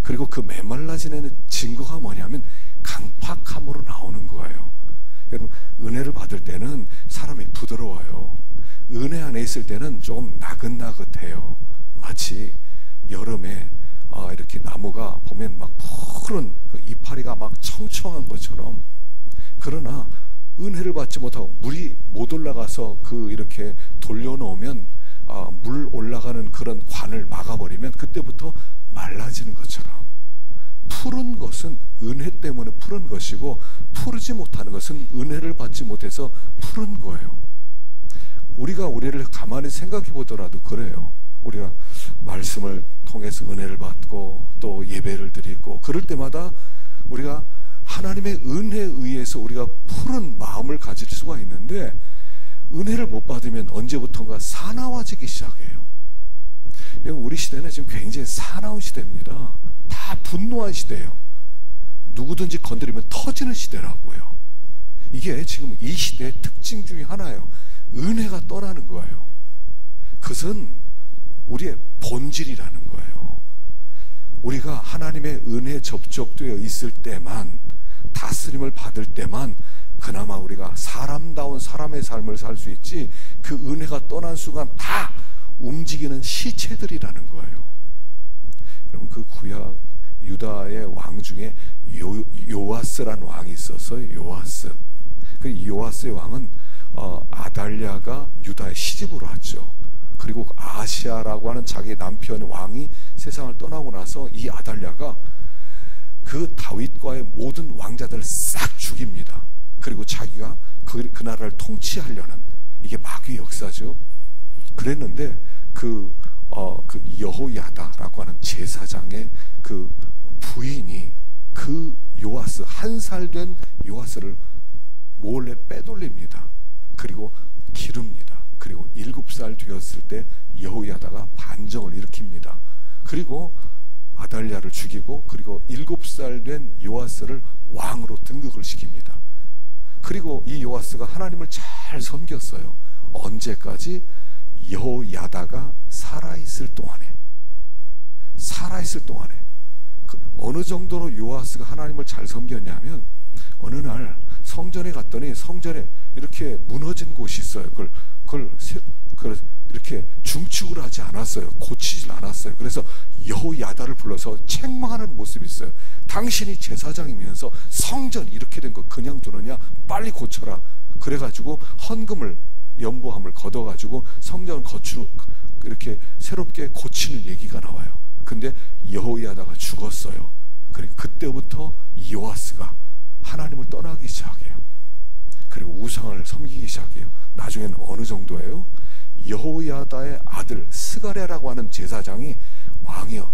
그리고 그 메말라지는 증거가 뭐냐면 강팍함으로 나오는 거예요. 여러분, 은혜를 받을 때는 사람이 부드러워요. 은혜 안에 있을 때는 조금 나긋나긋해요. 마치 여름에 이렇게 나무가 보면 막 푸른 그 이파리가 막 청청한 것처럼. 그러나 은혜를 받지 못하고 물이 못 올라가서 이렇게 돌려놓으면, 물 올라가는 그런 관을 막아버리면 그때부터 말라지는 것처럼, 푸른 것은 은혜 때문에 푸른 것이고, 푸르지 못하는 것은 은혜를 받지 못해서 푸른 거예요. 우리가 우리를 가만히 생각해 보더라도 그래요. 우리가 말씀을 통해서 은혜를 받고 또 예배를 드리고, 그럴 때마다 우리가 하나님의 은혜에 의해서 우리가 푸른 마음을 가질 수가 있는데, 은혜를 못 받으면 언제부턴가 사나워지기 시작해요. 우리 시대는 지금 굉장히 사나운 시대입니다. 다 분노한 시대예요. 누구든지 건드리면 터지는 시대라고요. 이게 지금 이 시대의 특징 중에 하나예요. 은혜가 떠나는 거예요. 그것은 우리의 본질이라는 거예요. 우리가 하나님의 은혜에 접촉되어 있을 때만, 다스림을 받을 때만 그나마 우리가 사람다운 사람의 삶을 살 수 있지, 그 은혜가 떠난 순간 다 움직이는 시체들이라는 거예요. 여러분, 그 구약 유다의 왕 중에 요아스라는 왕이 있었어요. 요아스. 그 요아스의 왕은 아달랴가 유다의 시집으로 왔죠. 그리고 아시아라고 하는 자기 남편 왕이 세상을 떠나고 나서 이 아달랴가 그 다윗과의 모든 왕자들을 싹 죽입니다. 그리고 자기가 그 나라를 통치하려는, 이게 마귀의 역사죠. 그랬는데 그 여호야다라고 하는 제사장의 그 부인이 그 요아스, 한 살 된 요아스를 몰래 빼돌립니다. 그리고 기릅니다. 그리고 7살 되었을 때 여호야다가 반정을 일으킵니다. 그리고 아달랴를 죽이고, 그리고 7살 된 요아스를 왕으로 등극을 시킵니다. 그리고 이 요아스가 하나님을 잘 섬겼어요. 언제까지? 여호야다가 살아있을 동안에. 어느 정도로 요아스가 하나님을 잘 섬겼냐면, 어느 날 성전에 갔더니 성전에 이렇게 무너진 곳이 있어요. 그걸 이렇게 중축을 하지 않았어요. 고치질 않았어요. 그래서 여호야다를 불러서 책망하는 모습이 있어요. 당신이 제사장이면서 성전 이렇게 된 거 그냥 두느냐? 빨리 고쳐라. 그래가지고 헌금을, 연보함을 걷어가지고 성전을 이렇게 새롭게 고치는 얘기가 나와요. 근데 여호야다가 죽었어요. 그리고 그때부터 요아스가 하나님을 떠나기 시작해요. 그리고 우상을 섬기기 시작해요. 나중에는 어느 정도예요? 여호야다의 아들 스가랴라고 하는 제사장이, 왕이여,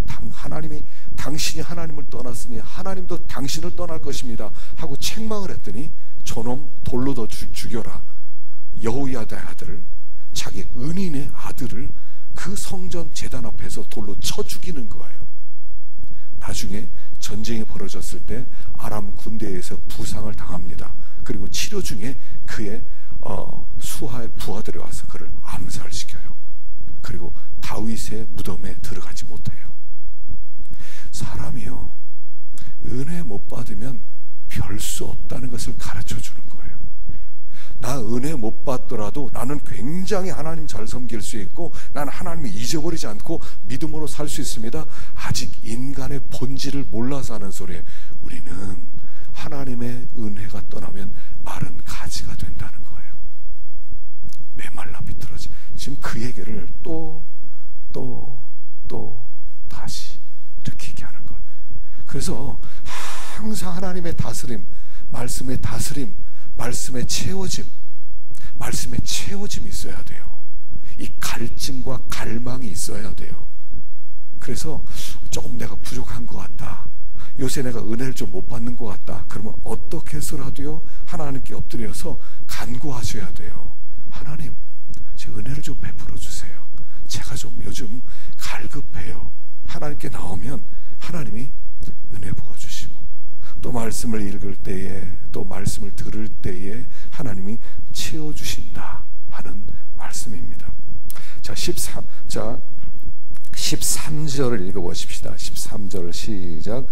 당신이 하나님을 떠났으니 하나님도 당신을 떠날 것입니다 하고 책망을 했더니, 저놈 돌로 더 죽여라. 여호야다의 아들을, 자기 은인의 아들을 그 성전 제단 앞에서 돌로 쳐 죽이는 거예요. 나중에 전쟁이 벌어졌을 때 아람 군대에서 부상을 당합니다. 그리고 치료 중에 그의 수하의 부하들이 와서 그를 암살시켜요. 그리고 다윗의 무덤에 들어가지 못해요. 사람이요, 은혜 못 받으면 별 수 없다는 것을 가르쳐 주는 거예요. 나 은혜 못 받더라도 나는 굉장히 하나님 잘 섬길 수 있고, 나는 하나님을 잊어버리지 않고 믿음으로 살 수 있습니다. 아직 인간의 본질을 몰라서 하는 소리예요. 우리는 하나님의 은혜가 떠나면 마른 가지가 된다는 거예요. 메말라 비틀어지. 지금 그 얘기를 또 다시 이렇게 얘기하는 거예요. 그래서 항상 하나님의 다스림, 말씀의 다스림, 말씀의 채워짐이 있어야 돼요. 이 갈증과 갈망이 있어야 돼요. 그래서 조금 내가 부족한 것 같다, 요새 내가 은혜를 좀 못 받는 것 같다, 그러면 어떻게 해서라도요 하나님께 엎드려서 간구하셔야 돼요. 하나님, 제 은혜를 좀 베풀어 주세요. 제가 좀 요즘 갈급해요. 하나님께 나오면 하나님이 은혜 부어주시고, 또 말씀을 읽을 때에, 또 말씀을 들을 때에 하나님이 채워주신다 하는 말씀입니다. 자, 13절을 읽어보십시다. 13절 시작.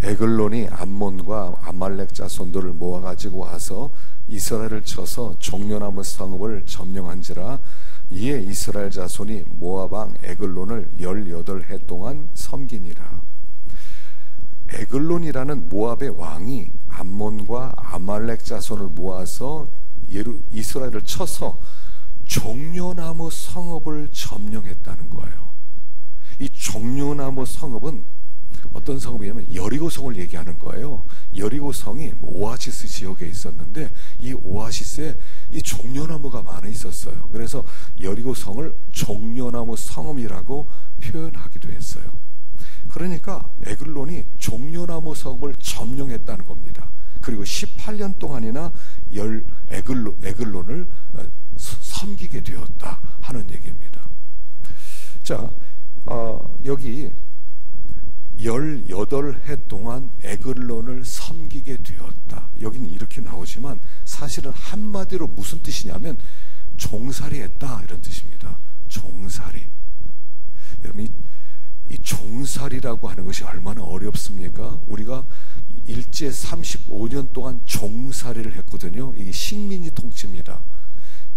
에글론이 암몬과 아말렉 자손들을 모아가지고 와서 이스라엘을 쳐서 종려나무 성읍을 점령한지라. 이에 이스라엘 자손이 모압 왕 에글론을 18해 동안 섬기니라. 에글론이라는 모압의 왕이 암몬과 아말렉 자손을 모아서 이스라엘을 쳐서 종려나무 성읍을 점령했다는 거예요. 이 종려나무 성읍은 어떤 성읍이냐면 여리고성을 얘기하는 거예요. 여리고성이 오아시스 지역에 있었는데 이 오아시스에 이 종려나무가 많이 있었어요. 그래서 여리고성을 종려나무 성읍이라고 표현하기도 했어요. 그러니까 에글론이 종려나무 성읍을 점령했다는 겁니다. 그리고 18년 동안이나 에글론을 섬기게 되었다 하는 얘기입니다. 자, 여기 18해 동안 에글론을 섬기게 되었다. 여기는 이렇게 나오지만 사실은 한마디로 무슨 뜻이냐면 종살이 했다 이런 뜻입니다. 종살이. 여러분, 이 종살이라고 하는 것이 얼마나 어렵습니까? 우리가 일제 35년 동안 종살이를 했거든요. 이게 식민지 통치입니다.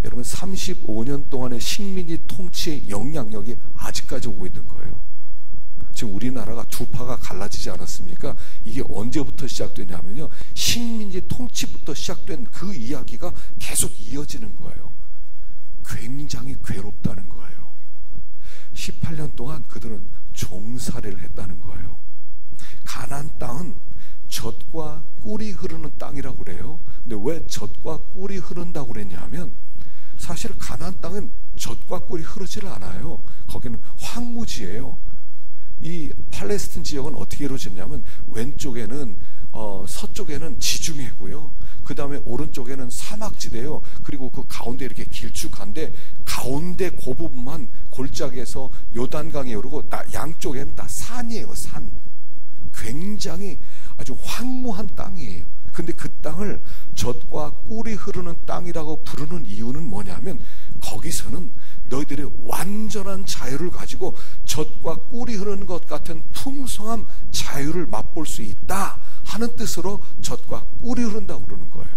여러분, 35년 동안의 식민지 통치의 영향력이 아직까지 오고 있는 거예요. 지금 우리나라가 두 파가 갈라지지 않았습니까? 이게 언제부터 시작되냐면요, 식민지 통치부터 시작된 그 이야기가 계속 이어지는 거예요. 굉장히 괴롭다는 거예요. 18년 동안 그들은 종살이를 했다는 거예요. 가나안 땅은 젖과 꿀이 흐르는 땅이라고 그래요. 근데 왜 젖과 꿀이 흐른다고 그랬냐면, 사실 가나안 땅은 젖과 꿀이 흐르질 않아요. 거기는 황무지예요. 이 팔레스틴 지역은 어떻게 이루어졌냐면, 왼쪽에는 서쪽에는 지중해고요, 그 다음에 오른쪽에는 사막지대요. 그리고 그 가운데 이렇게 길쭉한데 가운데 그 부분만 골짜기에서 요단강이 흐르고 양쪽에는 다 산이에요. 산. 굉장히 아주 황무한 땅이에요. 근데 그 땅을 젖과 꿀이 흐르는 땅이라고 부르는 이유는 뭐냐면, 거기서는 너희들의 완전한 자유를 가지고 젖과 꿀이 흐르는 것 같은 풍성한 자유를 맛볼 수 있다 하는 뜻으로 젖과 꿀이 흐른다고 그러는 거예요.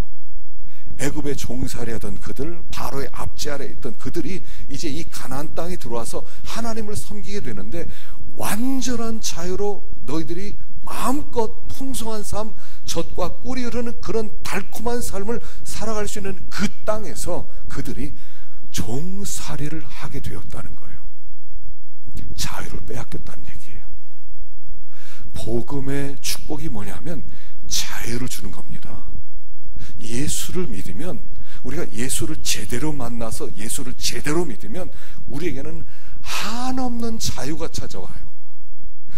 애굽에 종살이하던 그들, 바로의 압제 아래 있던 그들이 이제 이 가나안 땅에 들어와서 하나님을 섬기게 되는데, 완전한 자유로 너희들이 마음껏 풍성한 삶, 젖과 꿀이 흐르는 그런 달콤한 삶을 살아갈 수 있는 그 땅에서 그들이 종살이를 하게 되었다는 거예요. 자유를 빼앗겼다는 얘기예요. 복음의 축복이 뭐냐면 자유를 주는 겁니다. 예수를 믿으면, 우리가 예수를 제대로 만나서 예수를 제대로 믿으면 우리에게는 한없는 자유가 찾아와요.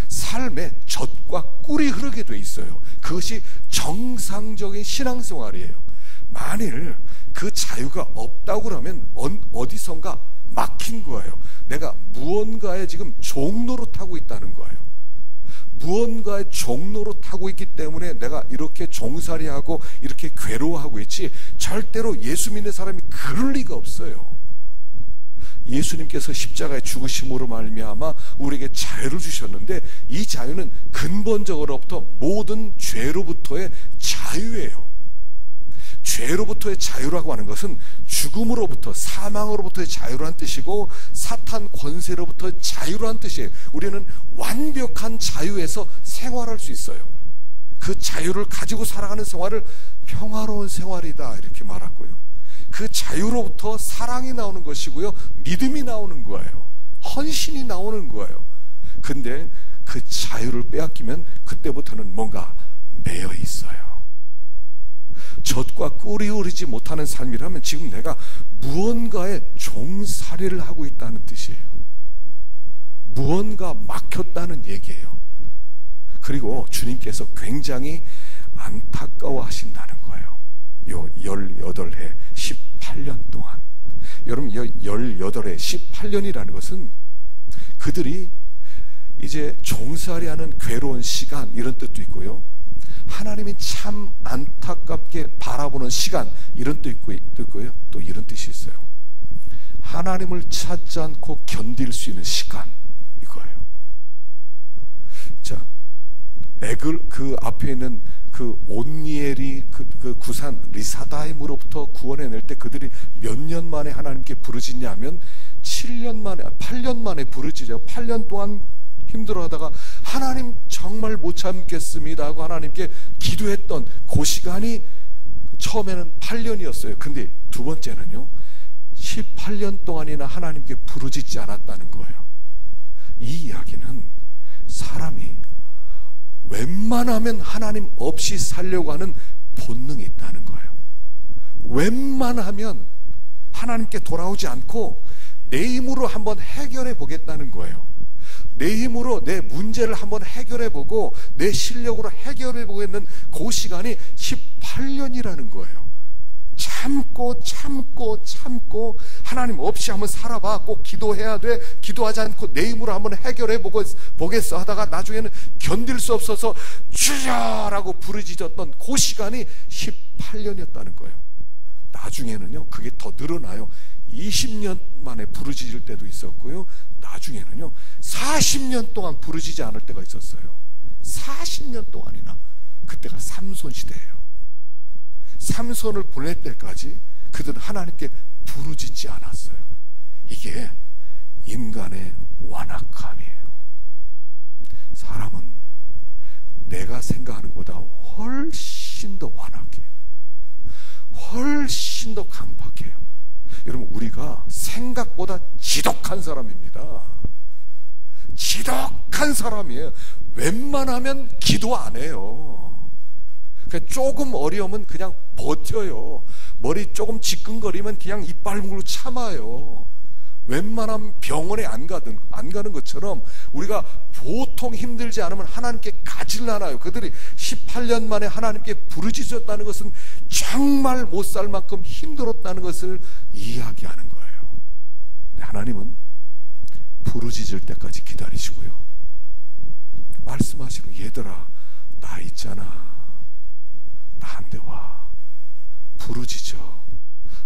삶에 젖과 꿀이 흐르게 돼 있어요. 그것이 정상적인 신앙생활이에요. 만일 그 자유가 없다고 그러면 어디선가 막힌 거예요. 내가 무언가에 지금 종노릇하고 있다는 거예요. 무언가의 종노릇하고 있기 때문에 내가 이렇게 종살이하고 이렇게 괴로워하고 있지, 절대로 예수 믿는 사람이 그럴 리가 없어요. 예수님께서 십자가의 죽으심으로 말미암아 우리에게 자유를 주셨는데, 이 자유는 근본적으로부터 모든 죄로부터의 자유예요. 죄로부터의 자유라고 하는 것은 죽음으로부터, 사망으로부터의 자유라는 뜻이고, 사탄 권세로부터의 자유라는 뜻이에요. 우리는 완벽한 자유에서 생활할 수 있어요. 그 자유를 가지고 살아가는 생활을 평화로운 생활이다 이렇게 말하고요. 그 자유로부터 사랑이 나오는 것이고요, 믿음이 나오는 거예요. 헌신이 나오는 거예요. 근데 그 자유를 빼앗기면 그때부터는 뭔가 매여 있어요. 젖과 꿀이 흐르지 못하는 삶이라면 지금 내가 무언가에 종살이를 하고 있다는 뜻이에요. 무언가 막혔다는 얘기예요. 그리고 주님께서 굉장히 안타까워 하신다는 거예요. 요 18해 18년 동안, 여러분 18해 18년이라는 것은 그들이 이제 종살이하는 괴로운 시간, 이런 뜻도 있고요, 하나님이 참 안타깝게 바라보는 시간, 이런 뜻도 있고요, 또 이런 뜻이 있어요. 하나님을 찾지 않고 견딜 수 있는 시간, 이거예요. 자, 그 앞에 있는 그 온니엘이 그 구산 리사다임으로부터 구원해낼 때 그들이 몇 년 만에 하나님께 부르짖냐면 8년 만에 부르짖어요. 8년 동안 힘들어하다가 하나님 정말 못 참겠습니다 하고 하나님께 기도했던 그 시간이 처음에는 8년이었어요. 근데 두 번째는요, 18년 동안이나 하나님께 부르짖지 않았다는 거예요. 이 이야기는 사람이 웬만하면 하나님 없이 살려고 하는 본능이 있다는 거예요. 웬만하면 하나님께 돌아오지 않고 내 힘으로 한번 해결해 보겠다는 거예요. 내 힘으로 내 문제를 한번 해결해 보고 내 실력으로 해결해 보겠는 그 시간이 18년이라는 거예요. 참고 하나님 없이 한번 살아봐. 꼭 기도해야 돼. 기도하지 않고 내 힘으로 한번 해결해 보겠어 하다가 나중에는 견딜 수 없어서 주여라고 부르짖었던 그 시간이 18년이었다는 거예요. 나중에는요, 그게 더 늘어나요. 20년 만에 부르짖을 때도 있었고요, 나중에는요 40년 동안 부르짖지 않을 때가 있었어요. 40년 동안이나. 그때가 삼손 시대예요. 삼손을 보낼 때까지 그들은 하나님께 부르짖지 않았어요. 이게 인간의 완악함이에요. 사람은 내가 생각하는 것보다 훨씬 더 완악해요. 훨씬 더 강박해요. 여러분, 우리가 생각보다 지독한 사람입니다. 지독한 사람이에요. 웬만하면 기도 안 해요. 그냥 조금 어려우면 그냥 버텨요. 머리 조금 지끈거리면 그냥 이빨 물고 참아요. 웬만하면 병원에 안 가는 것처럼 우리가 보통 힘들지 않으면 하나님께 가질라나요. 그들이 18년 만에 하나님께 부르짖었다는 것은 정말 못 살 만큼 힘들었다는 것을 이야기하는 거예요. 하나님은 부르짖을 때까지 기다리시고요, 말씀하시고, 얘들아 나 있잖아, 나한테 와. 부르짖어.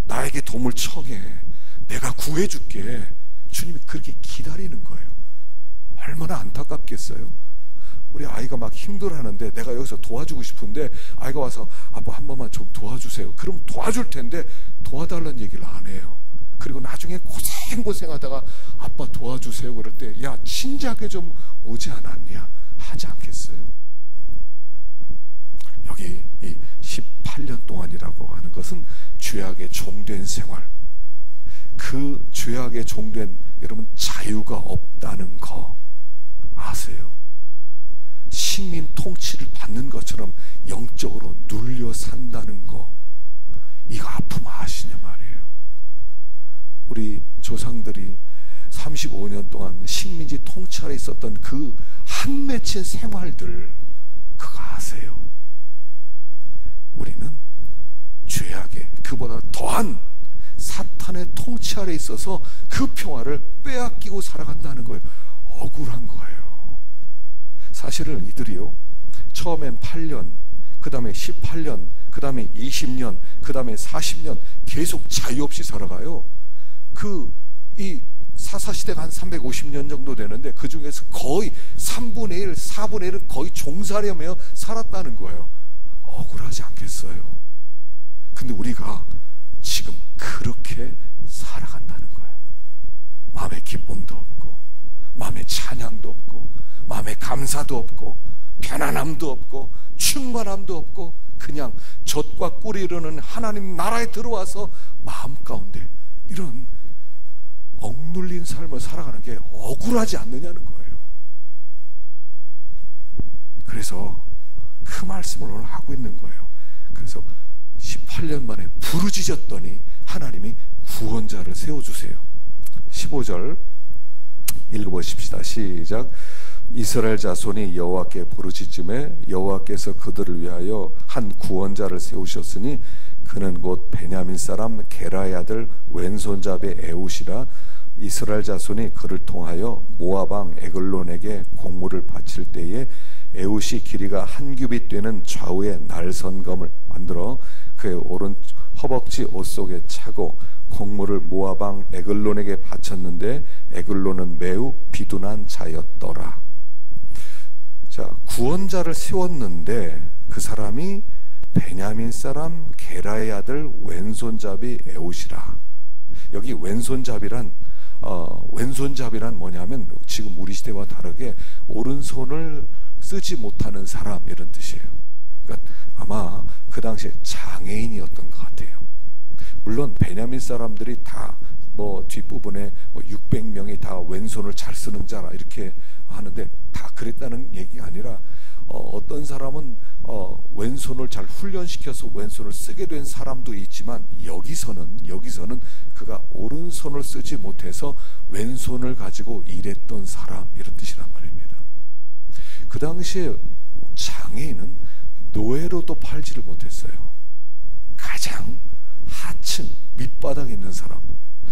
나에게 도움을 청해. 내가 구해줄게. 주님이 그렇게 기다리는 거예요. 얼마나 안타깝겠어요? 우리 아이가 막 힘들어하는데 내가 여기서 도와주고 싶은데 아이가 와서 아빠 한 번만 좀 도와주세요. 그럼 도와줄 텐데 도와달라는 얘기를 안 해요. 그리고 나중에 고생하다가 아빠 도와주세요 그럴 때 야 진작에 좀 오지 않았냐 하지 않겠어요? 여기 이 18년 동안이라고 하는 것은 죄악의 종된 생활, 그 죄악의 종된 여러분 자유가 없다는 거 아세요? 식민 통치를 받는 것처럼 영적으로 눌려 산다는 거, 이거 아픔 아시냐 말이에요. 우리 조상들이 35년 동안 식민지 통치 아래 있었던 그 한 맺힌 생활들 그거 아세요? 우리는 죄악에 그보다 더한 사탄의 통치 아래 있어서 그 평화를 빼앗기고 살아간다는 거예요. 억울한 거예요. 사실은 이들이요, 처음엔 8년, 그 다음에 18년, 그 다음에 20년, 그 다음에 40년 계속 자유 없이 살아가요. 이 사사시대가 한 350년 정도 되는데 그 중에서 거의 3분의 1, 4분의 1은 거의 종살이하며 살았다는 거예요. 억울하지 않겠어요? 근데 우리가 지금 그렇게 살아간다는 거예요. 마음에 기쁨도 없고, 마음에 찬양도 없고, 마음에 감사도 없고, 편안함도 없고, 충만함도 없고, 그냥 젖과 꿀이 흐르는 하나님 나라에 들어와서 마음 가운데 이런 억눌린 삶을 살아가는 게 억울하지 않느냐는 거예요. 그래서 그 말씀을 오늘 하고 있는 거예요. 그래서 18년 만에 부르짖었더니 하나님이 구원자를 세워주세요. 15절 읽어보십시다. 시작. 이스라엘 자손이 여호와께 부르짖음에 여호와께서 그들을 위하여 한 구원자를 세우셨으니 그는 곧 베냐민 사람 게라의 아들 왼손잡이 에훗이라. 이스라엘 자손이 그를 통하여 모압 왕 에글론에게 곡물을 바칠 때에 에훗이 길이가 한 규빗 되는 좌우의 날선검을 만들어 그의 오른 허벅지 옷 속에 차고 곡물을 모압 왕 에글론에게 바쳤는데 에글론은 매우 비둔한 자였더라. 자, 구원자를 세웠는데 그 사람이 베냐민 사람 게라의 아들 왼손잡이 에훗이라. 여기 왼손잡이란 뭐냐면 지금 우리 시대와 다르게 오른손을 쓰지 못하는 사람 이런 뜻이에요. 그러니까 아마 그 당시에 장애인이었던 것 같아요. 물론 베냐민 사람들이 다 뒷부분에 600명이 다 왼손을 잘 쓰는 자라 이렇게 하는데 다 그랬다는 얘기가 아니라 어떤 사람은 왼손을 잘 훈련시켜서 왼손을 쓰게 된 사람도 있지만 여기서는 그가 오른손을 쓰지 못해서 왼손을 가지고 일했던 사람 이런 뜻이란 말입니다. 그 당시에 장애인은 노예로도 팔지를 못했어요. 가장 하층 밑바닥에 있는 사람.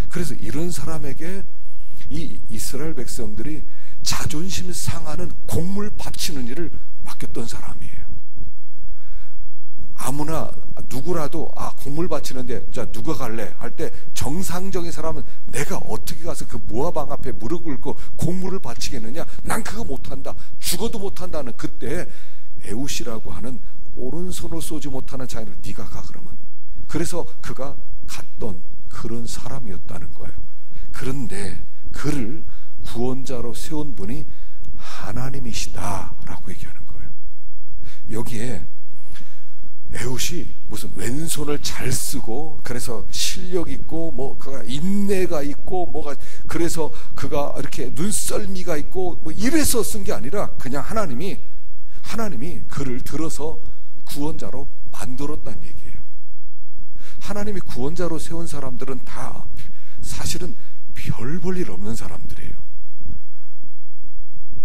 그래서 이런 사람에게 이 이스라엘 백성들이 자존심 상하는 곡물 바치는 일을 맡겼던 사람이에요. 아무나 누구라도 곡물 바치는데 자 누가 갈래 할 때 정상적인 사람은 내가 어떻게 가서 그 모압 왕 앞에 무릎 꿇고 곡물을 바치겠느냐, 난 그거 못한다, 죽어도 못한다는 그때 에훗이라고 하는 오른손을 쏘지 못하는 자인을 네가 가 그러면. 그래서 그가 갔던 그런 사람이었다는 거예요. 그런데 그를 구원자로 세운 분이 하나님이시다라고 얘기하는 거예요. 여기에 에훗이 무슨 왼손을 잘 쓰고 그래서 실력 있고 그가 인내가 있고 그래서 그가 이렇게 눈썰미가 있고 이래서 쓴 게 아니라 그냥 하나님이 그를 들어서 구원자로 만들었다는 얘기예요. 하나님이 구원자로 세운 사람들은 다 사실은 별 볼 일 없는 사람들이에요.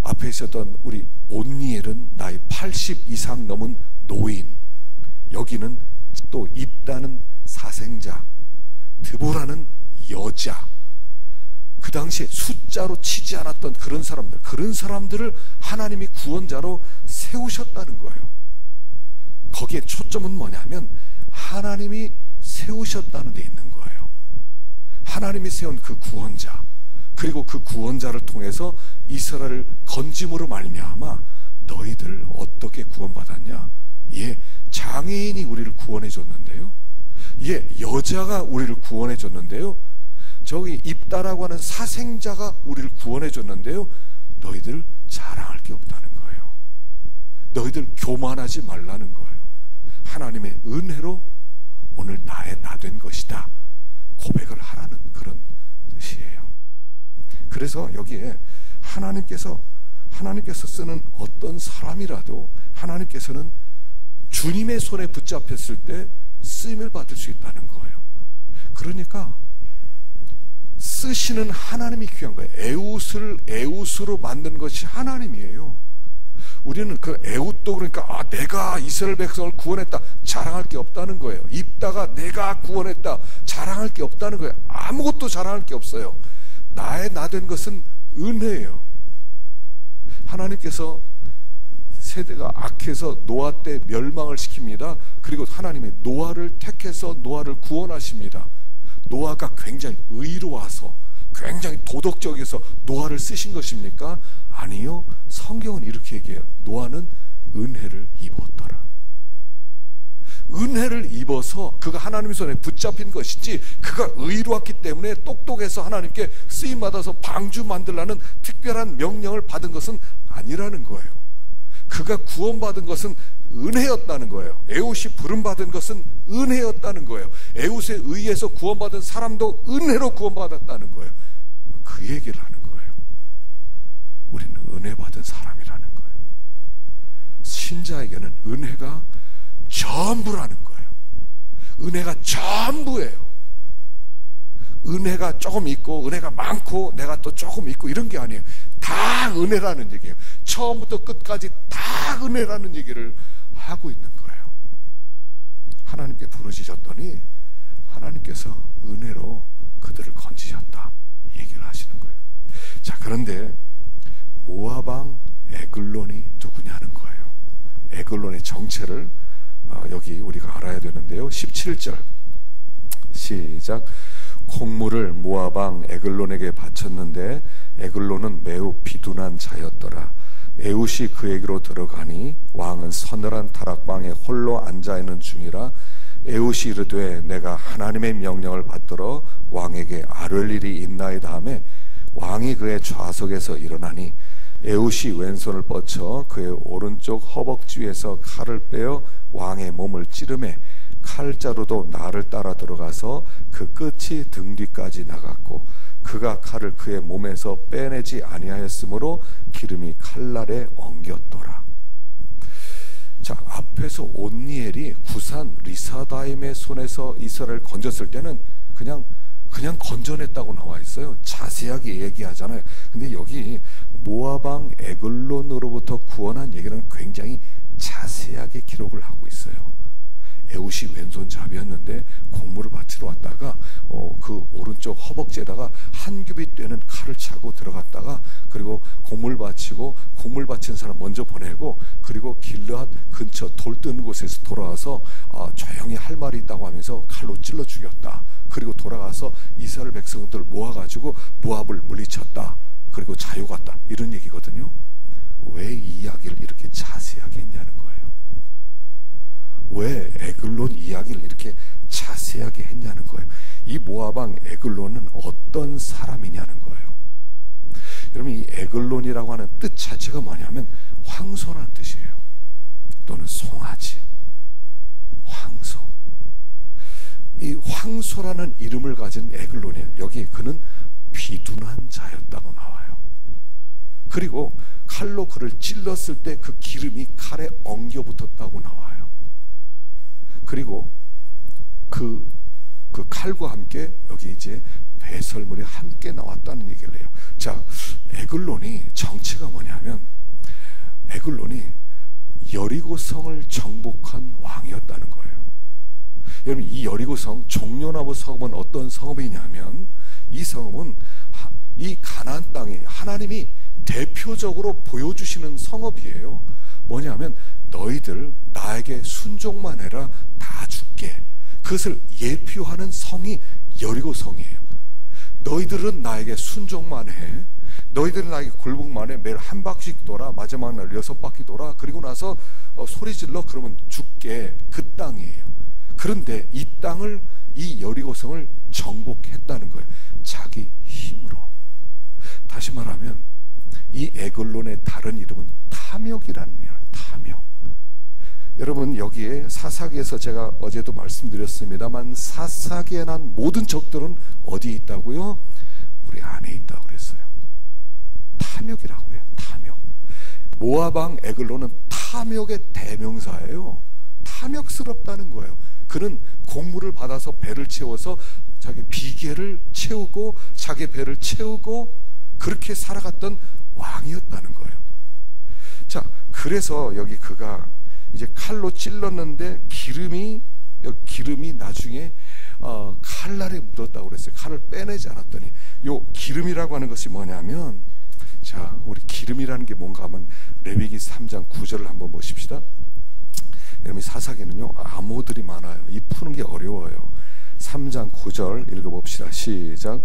앞에 있었던 우리 온니엘은 나이 80 이상 넘은 노인, 여기는 또 있다는 사생자, 드보라는 여자, 그 당시에 숫자로 치지 않았던 그런 사람들을 하나님이 구원자로 세우셨다는 거예요. 거기에 초점은 뭐냐면 하나님이 세우셨다는 데 있는 거예요. 하나님이 세운 그 구원자, 그리고 그 구원자를 통해서 이스라엘을 건짐으로 말미암아 너희들 어떻게 구원받았냐? 예, 장애인이 우리를 구원해 줬는데요. 예, 여자가 우리를 구원해 줬는데요. 저기 입다라고 하는 사생자가 우리를 구원해 줬는데요. 너희들 자랑할 게 없다는 거예요. 너희들 교만하지 말라는 거예요. 하나님의 은혜로 오늘 나의 나 된 것이다 고백을 하라는 그런 뜻이에요. 그래서 여기에 하나님께서 쓰는 어떤 사람이라도 하나님께서는 주님의 손에 붙잡혔을 때 쓰임을 받을 수 있다는 거예요. 그러니까 쓰시는 하나님이 귀한 거예요. 에웃을 에웃으로 만든 것이 하나님이에요. 우리는 그 에웃도 그러니까 내가 이스라엘 백성을 구원했다 자랑할 게 없다는 거예요. 입다가 내가 구원했다 자랑할 게 없다는 거예요. 아무것도 자랑할 게 없어요. 나의 나 된 것은 은혜예요. 하나님께서 세대가 악해서 노아 때 멸망을 시킵니다. 그리고 하나님이 노아를 택해서 노아를 구원하십니다. 노아가 굉장히 의로워서 굉장히 도덕적에서 노아를 쓰신 것입니까? 아니요. 성경은 이렇게 얘기해요. 노아는 은혜를 입었더라. 은혜를 입어서 그가 하나님의 손에 붙잡힌 것이지 그가 의로웠기 때문에 똑똑해서 하나님께 쓰임받아서 방주 만들라는 특별한 명령을 받은 것은 아니라는 거예요. 그가 구원받은 것은 은혜였다는 거예요. 에웃이 부름받은 것은 은혜였다는 거예요. 에웃에 의해서 구원받은 사람도 은혜로 구원받았다는 거예요. 그 얘기를 하는 거예요. 우리는 은혜 받은 사람이라는 거예요. 신자에게는 은혜가 전부라는 거예요. 은혜가 전부예요. 은혜가 조금 있고 은혜가 많고 내가 또 조금 있고 이런 게 아니에요. 다 은혜라는 얘기예요. 처음부터 끝까지 다 은혜라는 얘기를 하고 있는 거예요. 하나님께 부르짖었더니 하나님께서 은혜로 그들을 건지셨다 얘기를 하시는 거예요. 자, 그런데 모압 왕 에글론이 누구냐는 거예요. 에글론의 정체를 여기 우리가 알아야 되는데요. 17절 시작. 콩물을 모압 왕 에글론에게 바쳤는데 에글론은 매우 비둔한 자였더라. 에웃이 그에게로 들어가니 왕은 서늘한 다락방에 홀로 앉아있는 중이라. 에웃이 이르되 내가 하나님의 명령을 받들어 왕에게 아뢰 일이 있나이다 하매 왕이 그의 좌석에서 일어나니 에웃이 왼손을 뻗쳐 그의 오른쪽 허벅지 위에서 칼을 빼어 왕의 몸을 찌르매 칼자루도 나를 따라 들어가서 그 끝이 등 뒤까지 나갔고 그가 칼을 그의 몸에서 빼내지 아니하였으므로 기름이 칼날에 엉겼더라. 자, 앞에서 온니엘이 구산 리사다임의 손에서 이스라엘을 건졌을 때는 그냥 건져냈다고 나와 있어요. 자세하게 얘기하잖아요. 근데 여기 모압 왕 에글론으로부터 구원한 얘기는 굉장히 자세하게 기록을 하고 있어요. 에웃이 왼손잡이였는데 곡물을 바치러 왔다가 그 오른쪽 허벅지에다가 한 규빗 되는 칼을 차고 들어갔다가 그리고 곡물 바치고 곡물 바친 사람 먼저 보내고 그리고 길르앗 근처 돌 뜨는 곳에서 돌아와서 조용히 할 말이 있다고 하면서 칼로 찔러 죽였다. 그리고 돌아가서 이스라엘 백성들 모아가지고 모압을 물리쳤다. 그리고 자유갔다. 이런 얘기거든요. 왜 이 이야기를 이렇게 자세하게 했냐는 거예요. 왜 에글론 이야기를 이렇게 자세하게 했냐는 거예요. 이 모압 왕 에글론은 어떤 사람이냐는 거예요. 여러분, 이 에글론이라고 하는 뜻 자체가 뭐냐면 황소라는 뜻이에요. 또는 송아지, 황소. 이 황소라는 이름을 가진 에글론이에요. 여기 그는 비둔한 자였다고 나와요. 그리고 칼로 그를 찔렀을 때 그 기름이 칼에 엉겨 붙었다고 나와요. 그리고 그 칼과 함께 여기 이제 배설물이 함께 나왔다는 얘기를 해요. 자, 에글론이 정체가 뭐냐면 에글론이 여리고성을 정복한 왕이었다는 거예요. 여러분, 이 여리고성 종려나무 성읍은 어떤 성읍이냐면 이 성읍은 이 가나안 땅에 하나님이 대표적으로 보여주시는 성읍이에요. 뭐냐면 너희들 나에게 순종만 해라 다 줄게. 그것을 예표하는 성이 여리고 성이에요. 너희들은 나에게 순종만 해, 너희들은 나에게 굴복만 해, 매일 한 바퀴씩 돌아, 마지막 날 6바퀴 돌아, 그리고 나서 소리 질러, 그러면 죽게. 그 땅이에요. 그런데 이 땅을, 이 여리고성을 정복했다는 거예요. 자기 힘으로. 다시 말하면 이 에글론의 다른 이름은 탐욕이라는 이름이에요. 탐욕. 여러분, 여기에 사사기에서 제가 어제도 말씀드렸습니다만, 사사기에 난 모든 적들은 어디에 있다고요? 우리 안에 있다고 그랬어요. 탐욕이라고 해요. 탐욕. 모압 왕 에글론은 탐욕의 대명사예요. 탐욕스럽다는 거예요. 그는 곡물을 받아서 배를 채워서 자기 비계를 채우고 자기 배를 채우고 그렇게 살아갔던 왕이었다는 거예요. 자, 그래서 여기 그가 이제 칼로 찔렀는데 기름이 나중에 칼날에 묻었다고 그랬어요. 칼을 빼내지 않았더니. 요 기름이라고 하는 것이 뭐냐면, 자, 우리 기름이라는 게 뭔가 하면 레위기 3장 9절을 한번 보십시다. 여러분, 사사기는요 암호들이 많아요. 이 푸는 게 어려워요. 3장 9절 읽어봅시다. 시작.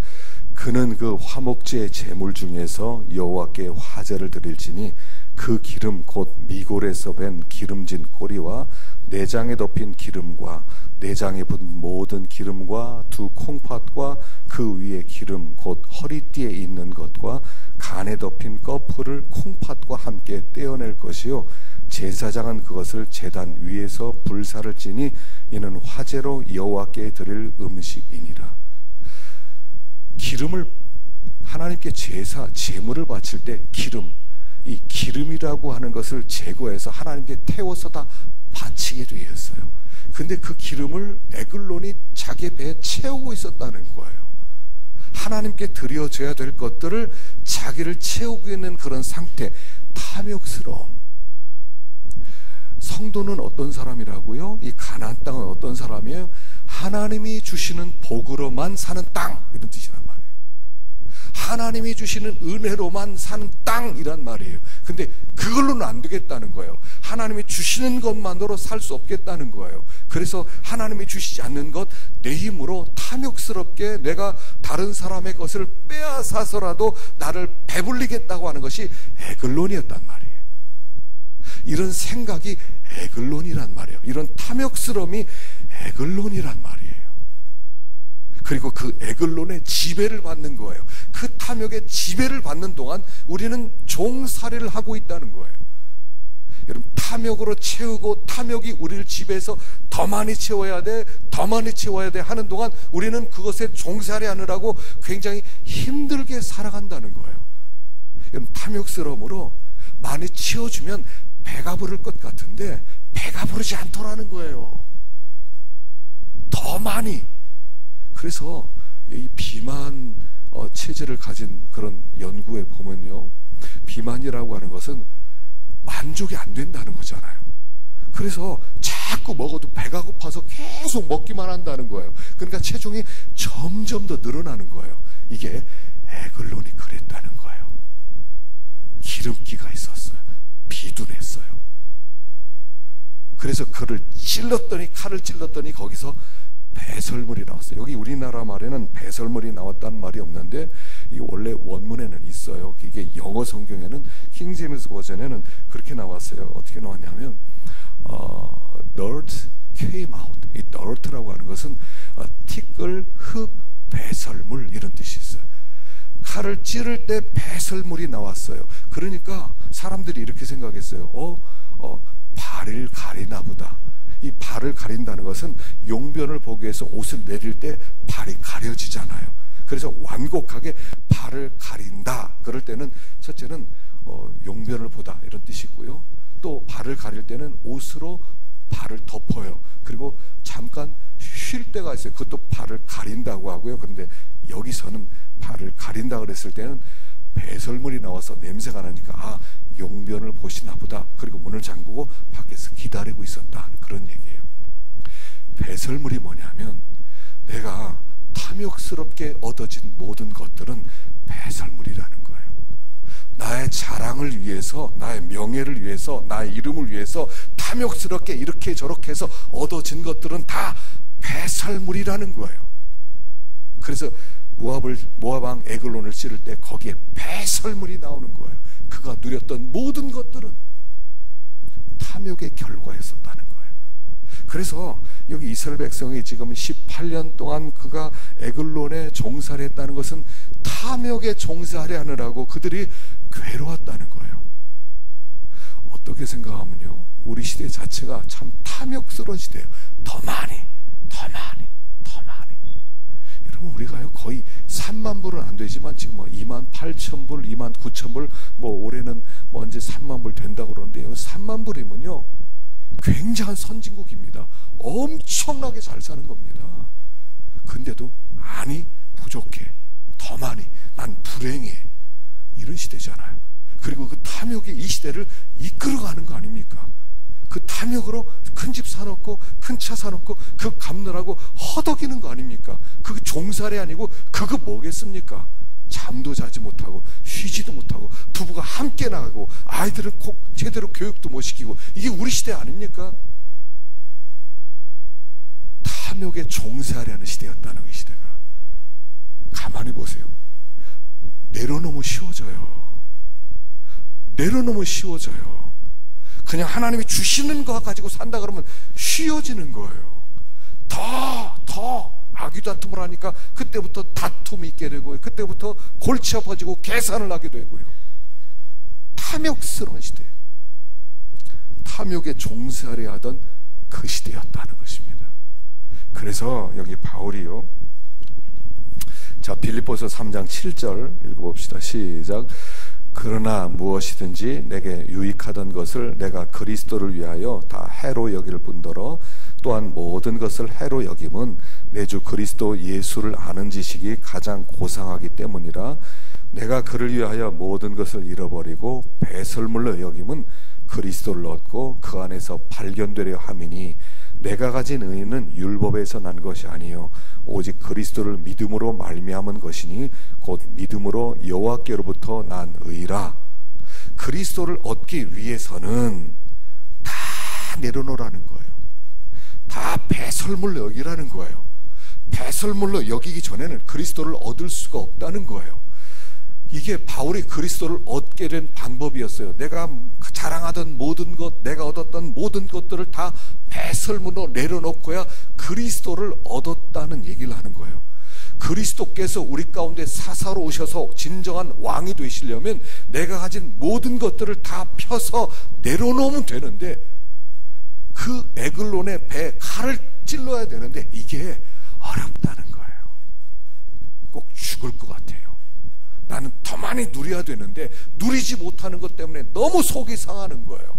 그는 그 화목제의 제물 중에서 여호와께 화제를 드릴지니 그 기름 곧 미골에서 밴 기름진 꼬리와 내장에 덮인 기름과 내장에 붙은 모든 기름과 두 콩팥과 그 위에 기름 곧 허리띠에 있는 것과 간에 덮인 꺼풀을 콩팥과 함께 떼어낼 것이요 제사장은 그것을 제단 위에서 불사를 지니 이는 화제로 여호와께 드릴 음식이니라. 기름을 하나님께 제물을 바칠 때 기름, 이 기름이라고 하는 것을 제거해서 하나님께 태워서 다 바치게 되었어요. 근데 그 기름을 에글론이 자기 배에 채우고 있었다는 거예요. 하나님께 드려져야 될 것들을 자기를 채우고 있는 그런 상태, 탐욕스러움. 성도는 어떤 사람이라고요? 이 가나안 땅은 어떤 사람이에요? 하나님이 주시는 복으로만 사는 땅, 이런 뜻이란 말이에요. 하나님이 주시는 은혜로만 사는 땅이란 말이에요. 근데 그걸로는 안 되겠다는 거예요. 하나님이 주시는 것만으로 살 수 없겠다는 거예요. 그래서 하나님이 주시지 않는 것, 내 힘으로 탐욕스럽게 내가 다른 사람의 것을 빼앗아서라도 나를 배불리겠다고 하는 것이 에글론이었단 말이에요. 이런 생각이 에글론이란 말이에요. 이런 탐욕스러움이 에글론이란 말이에요. 그리고 그 에글론의 지배를 받는 거예요. 그 탐욕의 지배를 받는 동안 우리는 종살이를 하고 있다는 거예요. 여러분, 탐욕으로 채우고 탐욕이 우리를 지배해서 더 많이 채워야 돼, 더 많이 채워야 돼 하는 동안 우리는 그것에 종살이 하느라고 굉장히 힘들게 살아간다는 거예요. 여러분, 탐욕스러움으로 많이 채워주면 배가 부를 것 같은데 배가 부르지 않더라는 거예요. 더 많이. 그래서 이 비만 체제를 가진 그런 연구에 보면요, 비만이라고 하는 것은 만족이 안 된다는 거잖아요. 그래서 자꾸 먹어도 배가 고파서 계속 먹기만 한다는 거예요. 그러니까 체중이 점점 더 늘어나는 거예요. 이게 에글론이 그랬다는 거예요. 기름기가 있었어요. 비둔했어요. 그래서 그를 찔렀더니, 칼을 찔렀더니 거기서 배설물이 나왔어요. 여기 우리나라 말에는 배설물이 나왔다는 말이 없는데 이 원래 원문에는 있어요. 이게 영어 성경에는 킹제임스 버전에는 그렇게 나왔어요. 어떻게 나왔냐면 dirt came out. 이 dirt라고 하는 것은 티끌, 흙, 배설물 이런 뜻이 있어요. 칼을 찌를 때 배설물이 나왔어요. 그러니까 사람들이 이렇게 생각했어요. 발을 가리나 보다. 이 발을 가린다는 것은 용변을 보기 위해서 옷을 내릴 때 발이 가려지잖아요. 그래서 완곡하게 발을 가린다. 그럴 때는 첫째는 용변을 보다 이런 뜻이 있고요. 또 발을 가릴 때는 옷으로 발을 덮어요. 그리고 잠깐 쉴 때가 있어요. 그것도 발을 가린다고 하고요. 그런데 여기서는 발을 가린다 그랬을 때는 배설물이 나와서 냄새가 나니까 용변을 보시나 보다. 그리고 문을 잠그고 밖에서 기다리고 있었다. 그런 얘기예요. 배설물이 뭐냐면 내가 탐욕스럽게 얻어진 모든 것들은 배설물이라는 거예요. 나의 자랑을 위해서, 나의 명예를 위해서, 나의 이름을 위해서 탐욕스럽게 이렇게 저렇게 해서 얻어진 것들은 다 배설물이라는 거예요. 그래서 모압왕 에글론을 찌를 때 거기에 배설물이 나오는 거예요. 그가 누렸던 모든 것들은 탐욕의 결과였었다는 거예요. 그래서 여기 이스라엘 백성이 지금 18년 동안 그가 에글론에 종살이 했다는 것은 탐욕에 종살이 하느라고 그들이 괴로웠다는 거예요. 어떻게 생각하면요, 우리 시대 자체가 참 탐욕스러운 시대예요. 더 많이. 여러분, 우리가요 거의 3만 불은 안 되지만 지금 뭐 2만 8천 불, 2만 9천 불, 뭐 올해는 뭐 이제 3만 불 된다고 그러는데, 3만 불이면요 굉장한 선진국입니다. 엄청나게 잘 사는 겁니다. 근데도 아니, 부족해, 더 많이, 난 불행해, 이런 시대잖아요. 그리고 그 탐욕이 이 시대를 이끌어가는 거 아닙니까? 그 탐욕으로 큰 집 사놓고 큰 차 사놓고 그 갚느라고 허덕이는 거 아닙니까? 그게 종살이 아니고 그거 뭐겠습니까? 잠도 자지 못하고 쉬지도 못하고 부부가 함께 나가고 아이들은 꼭 제대로 교육도 못 시키고, 이게 우리 시대 아닙니까? 탐욕에 종살이하는 시대였다는 거, 이 시대가. 가만히 보세요. 내려놓으면 쉬워져요. 그냥 하나님이 주시는 거 가지고 산다 그러면 쉬워지는 거예요. 더 아귀다툼을 하니까 그때부터 다툼이 있게 되고요. 그때부터 골치 아파지고 계산을 하게 되고요. 탐욕스러운 시대, 탐욕에 종살이 하던 그 시대였다는 것입니다. 그래서 여기 바울이요, 자, 빌립보서 3장 7절 읽어봅시다. 시작. 그러나 무엇이든지 내게 유익하던 것을 내가 그리스도를 위하여 다 해로 여길 뿐더러 또한 모든 것을 해로 여김은 내 주 그리스도 예수를 아는 지식이 가장 고상하기 때문이라. 내가 그를 위하여 모든 것을 잃어버리고 배설물로 여김은 그리스도를 얻고 그 안에서 발견되려 함이니 내가 가진 의는 율법에서 난 것이 아니요 오직 그리스도를 믿음으로 말미암은 것이니 곧 믿음으로 여호와께로부터 난 의라. 그리스도를 얻기 위해서는 다 내려놓으라는 거예요. 다 배설물로 여기라는 거예요. 배설물로 여기기 전에는 그리스도를 얻을 수가 없다는 거예요. 이게 바울이 그리스도를 얻게 된 방법이었어요. 내가 자랑하던 모든 것, 내가 얻었던 모든 것들을 다 배설물로 내려놓고야 그리스도를 얻었다는 얘기를 하는 거예요. 그리스도께서 우리 가운데 사사로 오셔서 진정한 왕이 되시려면 내가 가진 모든 것들을 다 펴서 내려놓으면 되는데, 그 에글론의 배에 칼을 찔러야 되는데 이게 어렵다는 거예요. 꼭 죽을 것 같아요. 나는 더 많이 누려야 되는데 누리지 못하는 것 때문에 너무 속이 상하는 거예요.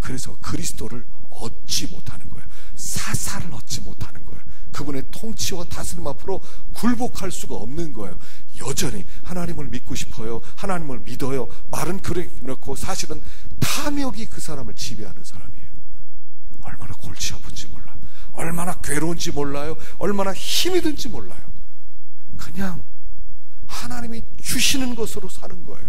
그래서 그리스도를 얻지 못하는 거예요. 사사를 얻지 못하는 거예요. 그분의 통치와 다스림 앞으로 굴복할 수가 없는 거예요. 여전히 하나님을 믿고 싶어요, 하나님을 믿어요, 말은 그렇고 사실은 탐욕이 그 사람을 지배하는 사람이에요. 얼마나 골치 아픈지 몰라, 얼마나 괴로운지 몰라요, 얼마나 힘이 든지 몰라요. 그냥 하나님이 주시는 것으로 사는 거예요.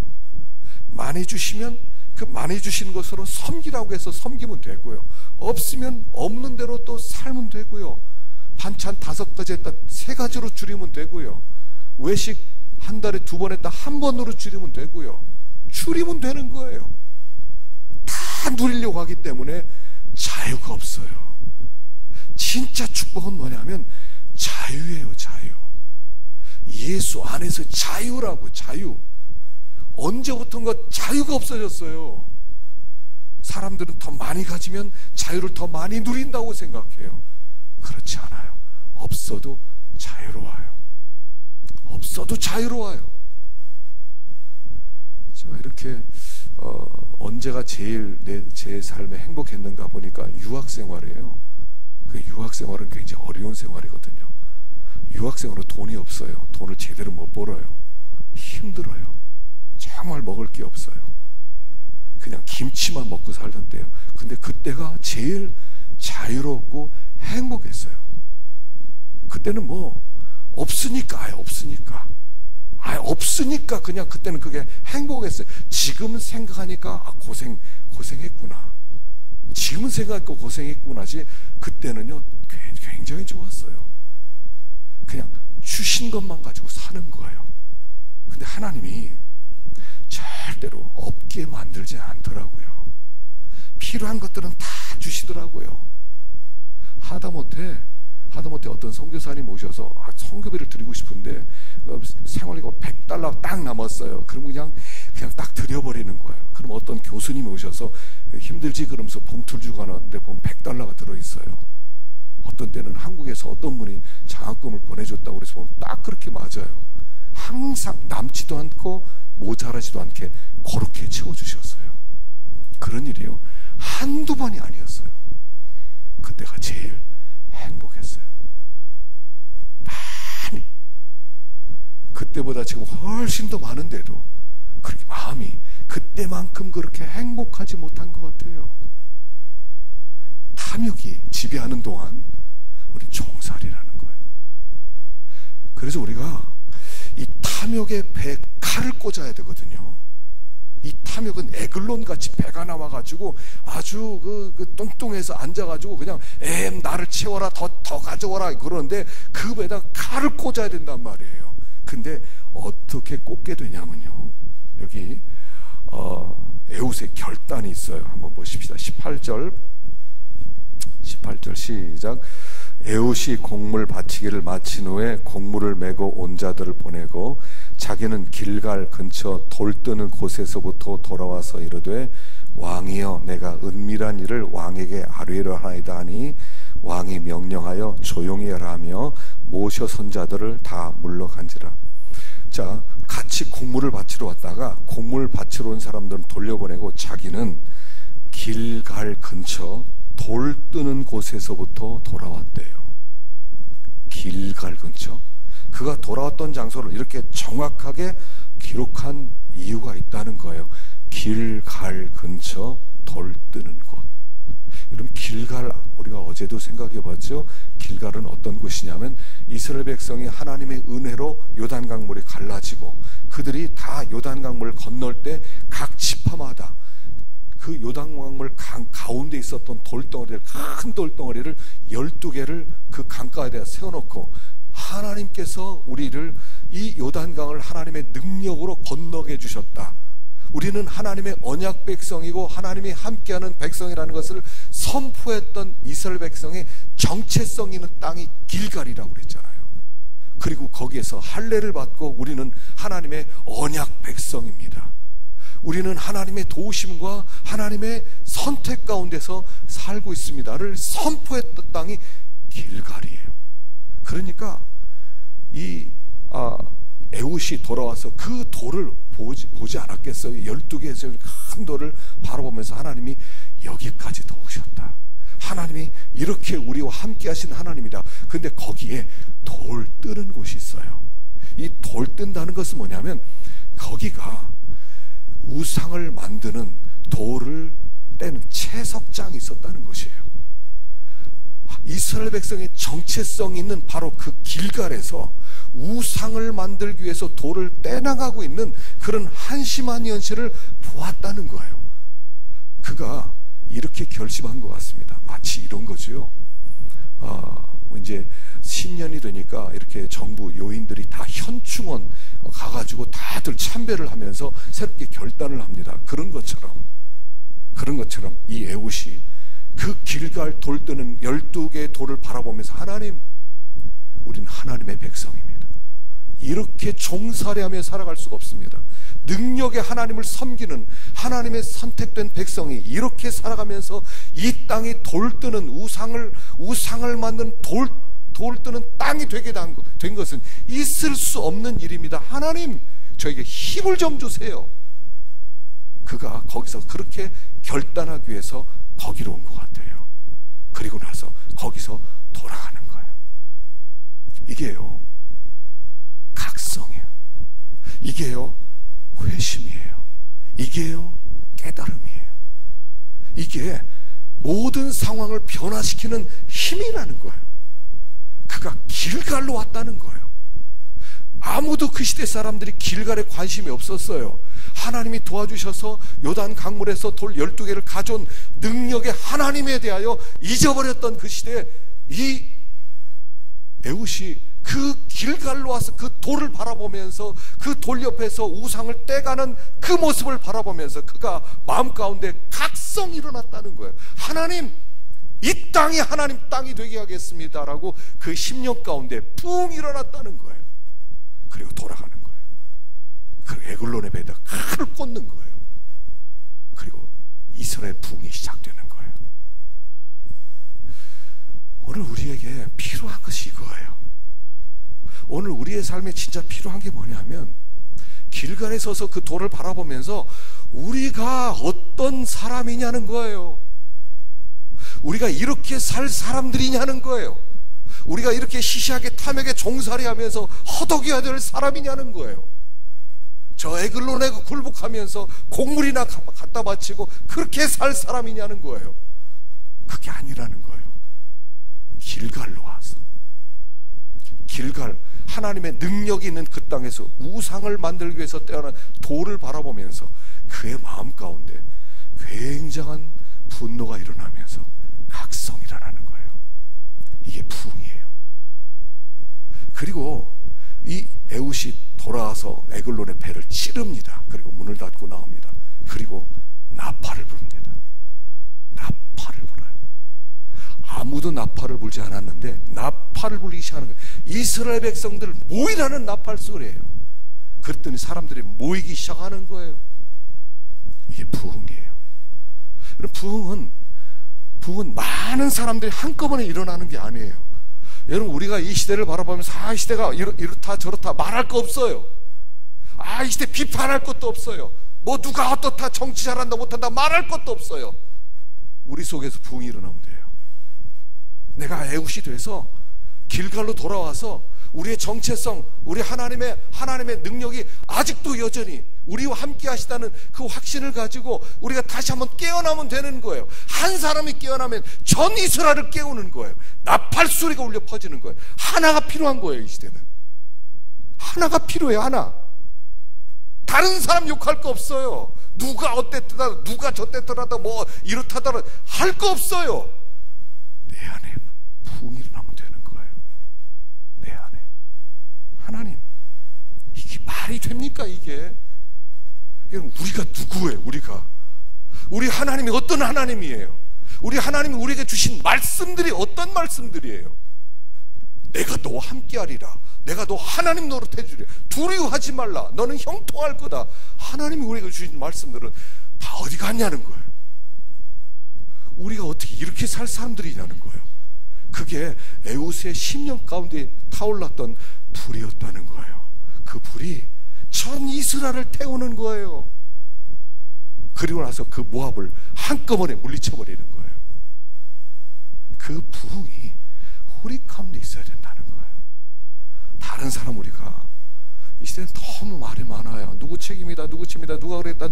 많이 주시면 그 많이 주신 것으로 섬기라고 해서 섬기면 되고요, 없으면 없는 대로 또 살면 되고요, 반찬 5가지 했다 3가지로 줄이면 되고요, 외식 한 달에 2번 했다 1번으로 줄이면 되고요, 줄이면 되는 거예요. 다 누리려고 하기 때문에 자유가 없어요. 진짜 축복은 뭐냐면 자유예요. 자유. 예수 안에서 자유라고. 자유. 언제부턴가 자유가 없어졌어요. 사람들은 더 많이 가지면 자유를 더 많이 누린다고 생각해요. 그렇지 않아요. 없어도 자유로워요. 없어도 자유로워요. 제가 이렇게 언제가 제 삶에 행복했는가 보니까 유학생활이에요. 그 유학생활은 굉장히 어려운 생활이거든요. 유학생활은 돈이 없어요. 돈을 제대로 못 벌어요. 힘들어요. 정말 먹을 게 없어요. 그냥 김치만 먹고 살던 때요. 근데 그때가 제일 자유롭고 행복했어요. 그때는 뭐 없으니까, 아예 없으니까 그냥 그때는 그게 행복했어요. 지금 생각하니까 고생했구나. 지금은 생각하고 고생했구나 하지 그때는요 굉장히 좋았어요. 그냥 주신 것만 가지고 사는 거예요. 근데 하나님이 절대로 없게 만들지 않더라고요. 필요한 것들은 다 주시더라고요. 하다못해 어떤 선교사님 오셔서 선교비를 드리고 싶은데 생활비가 $100 딱 남았어요. 그러면 그냥 딱 드려버리는 거예요. 그럼 어떤 교수님이 오셔서 힘들지 그러면서 봉투를 주고 가는데 보면 $100가 들어있어요. 어떤 때는 한국에서 어떤 분이 장학금을 보내줬다고 그래서 보면 딱 그렇게 맞아요. 항상 남지도 않고 모자라지도 않게 그렇게 채워주셨어요. 그런 일이요 한두 번이 아니었어요. 그때가 제일 행복했어요. 많이. 그때보다 지금 훨씬 더 많은데도 그렇게 마음이 그때만큼 그렇게 행복하지 못한 것 같아요. 탐욕이 지배하는 동안 우린 종살이라는 거예요. 그래서 우리가 이 탐욕의 배에 칼을 꽂아야 되거든요. 이 탐욕은 에글론같이 배가 나와가지고 아주 그 뚱뚱해서 앉아가지고 그냥 나를 채워라 더 가져와라 그러는데 그 배에다 칼을 꽂아야 된단 말이에요. 근데 어떻게 꽂게 되냐면요, 여기 에웃의 결단이 있어요. 한번 보십시다. 18절 시작. 에웃이 곡물 바치기를 마친 후에 곡물을 메고 온 자들을 보내고 자기는 길갈 근처 돌 뜨는 곳에서부터 돌아와서 이르되 왕이여 내가 은밀한 일을 왕에게 아뢰려 하나이다 하니 왕이 명령하여 조용히 하라 하며 모셔 선 자들을 다 물러간지라. 자, 같이 곡물을 바치러 왔다가 곡물 바치러 온 사람들은 돌려보내고 자기는 길갈 근처 돌 뜨는 곳에서부터 돌아왔대요. 길갈 근처. 그가 돌아왔던 장소를 이렇게 정확하게 기록한 이유가 있다는 거예요. 길갈 근처 돌 뜨는 곳. 여러분, 길갈 우리가 어제도 생각해 봤죠. 길갈은 어떤 곳이냐면 이스라엘 백성이 하나님의 은혜로 요단강물이 갈라지고 그들이 다 요단강물을 건널 때 각 지파마다 그 요단강물 가운데 있었던 돌덩어리를, 큰 돌덩어리를 12개를 그 강가에다 세워놓고 하나님께서 우리를 이 요단강을 하나님의 능력으로 건너게 해주셨다. 우리는 하나님의 언약 백성이고 하나님이 함께하는 백성이라는 것을 선포했던 이스라엘 백성의 정체성 있는 땅이 길갈이라고 그랬잖아요. 그리고 거기에서 할례를 받고 우리는 하나님의 언약 백성입니다. 우리는 하나님의 도우심과 하나님의 선택 가운데서 살고 있습니다를 선포했던 땅이 길갈이에요. 그러니까 이 에웃이 돌아와서 그 돌을 보지 않았겠어요? 12개의 큰 돌을 바라보면서 하나님이 여기까지 도 오셨다. 하나님이 이렇게 우리와 함께 하신 하나님이다. 근데 거기에 돌 뜨는 곳이 있어요. 이 돌 뜬다는 것은 뭐냐면 거기가 우상을 만드는 돌을 떼는 채석장이 있었다는 것이에요. 이스라엘 백성의 정체성 있는 바로 그 길갈에서 우상을 만들기 위해서 돌을 떼나가고 있는 그런 한심한 현실을 보았다는 거예요. 그가 이렇게 결심한 것 같습니다. 마치 이런 거죠. 이제 신년이 되니까 이렇게 정부 요인들이 다 현충원 가가지고 다들 참배를 하면서 새롭게 결단을 합니다. 그런 것처럼 이 에웃이 그 길갈 돌 뜨는 12개의 돌을 바라보면서 하나님, 우린 하나님의 백성입니다. 이렇게 종살이하며 살아갈 수가 없습니다. 능력의 하나님을 섬기는 하나님의 선택된 백성이 이렇게 살아가면서 이 땅이 돌 뜨는 우상을 만드는 돌 뜨는 땅이 되게 된 것은 있을 수 없는 일입니다. 하나님, 저에게 힘을 좀 주세요. 그가 거기서 그렇게 결단하기 위해서 거기로 온 것 같아요. 그리고 나서 거기서 돌아가는 거예요. 이게요, 각성이에요. 이게요, 회심이에요. 이게요, 깨달음이에요. 이게 모든 상황을 변화시키는 힘이라는 거예요. 그가 길갈로 왔다는 거예요. 아무도 그 시대 사람들이 길갈에 관심이 없었어요. 하나님이 도와주셔서 요단 강물에서 돌 12개를 가져온 능력의 하나님에 대하여 잊어버렸던 그 시대에 이 에훗이 그 길갈로 와서 그 돌을 바라보면서 그 돌 옆에서 우상을 떼가는 그 모습을 바라보면서 그가 마음 가운데 각성이 일어났다는 거예요. 하나님, 이 땅이 하나님 땅이 되게 하겠습니다라고 그 10년 가운데 붕 일어났다는 거예요. 그리고 돌아가는 거예요. 그리고 에글론의 배에다 칼을 꽂는 거예요. 그리고 이스라엘 붕이 시작되는 거예요. 오늘 우리에게 필요한 것이 이거예요. 오늘 우리의 삶에 진짜 필요한 게 뭐냐면 길갈에 서서 그 돌을 바라보면서 우리가 어떤 사람이냐는 거예요. 우리가 이렇게 살 사람들이냐는 거예요. 우리가 이렇게 시시하게 탐욕에 종살이하면서 허덕여야 될 사람이냐는 거예요. 저 에글론에 굴복하면서 곡물이나 갖다 바치고 그렇게 살 사람이냐는 거예요. 그게 아니라는 거예요. 길갈로 와서 길갈, 하나님의 능력이 있는 그 땅에서 우상을 만들기 위해서 떼어난 돌을 바라보면서 그의 마음 가운데 굉장한 분노가 일어나면서 각성이 일어나는 거예요. 이게 부흥이에요. 그리고 이 에훗이 돌아와서 에글론의 배를 찌릅니다. 그리고 문을 닫고 나옵니다. 그리고 나팔을 부릅니다. 나팔을 불어요. 아무도 나팔을 불지 않았는데 나팔을 불리기 시작하는 거예요. 이스라엘 백성들 모이라는 나팔 소리예요. 그랬더니 사람들이 모이기 시작하는 거예요. 이게 부흥이에요. 부흥은 많은 사람들이 한꺼번에 일어나는 게 아니에요. 여러분, 우리가 이 시대를 바라보면서 이 시대가 이렇다 저렇다 말할 거 없어요. 이 시대 비판할 것도 없어요. 뭐 누가 어떻다, 정치 잘한다 못한다 말할 것도 없어요. 우리 속에서 부흥이 일어나면 돼요. 내가 에훗이 돼서 길갈로 돌아와서 우리의 정체성, 우리 하나님의 능력이 아직도 여전히 우리와 함께 하시다는 그 확신을 가지고 우리가 다시 한번 깨어나면 되는 거예요. 한 사람이 깨어나면 전 이스라엘을 깨우는 거예요. 나팔 소리가 울려 퍼지는 거예요. 하나가 필요한 거예요. 이 시대는 하나가 필요해요. 하나. 다른 사람 욕할 거 없어요. 누가 어땠더라, 누가 저땠더라도 뭐 이렇다더라 할 거 없어요. 내 안에 부흥이 일어나면 되는 거예요. 내 안에. 하나님, 이게 말이 됩니까? 이게 여러분, 우리가 누구예요? 우리 하나님이 어떤 하나님이에요? 우리 하나님이 우리에게 주신 말씀들이 어떤 말씀들이에요? 내가 너와 함께하리라. 내가 너 하나님 노릇해 주리라. 두려워하지 말라. 너는 형통할 거다. 하나님이 우리에게 주신 말씀들은 다 어디 갔냐는 거예요. 우리가 어떻게 이렇게 살 사람들이냐는 거예요. 그게 에훗의 10년 가운데 타올랐던 불이었다는 거예요. 그 불이 전 이스라엘을 태우는 거예요. 그리고 나서 그 모압을 한꺼번에 물리쳐버리는 거예요. 그 부흥이 우리 가운데 있어야 된다는 거예요. 다른 사람, 우리가 이 시대는 너무 말이 많아요. 누구 책임이다, 누구 책임이다, 누가 그랬다,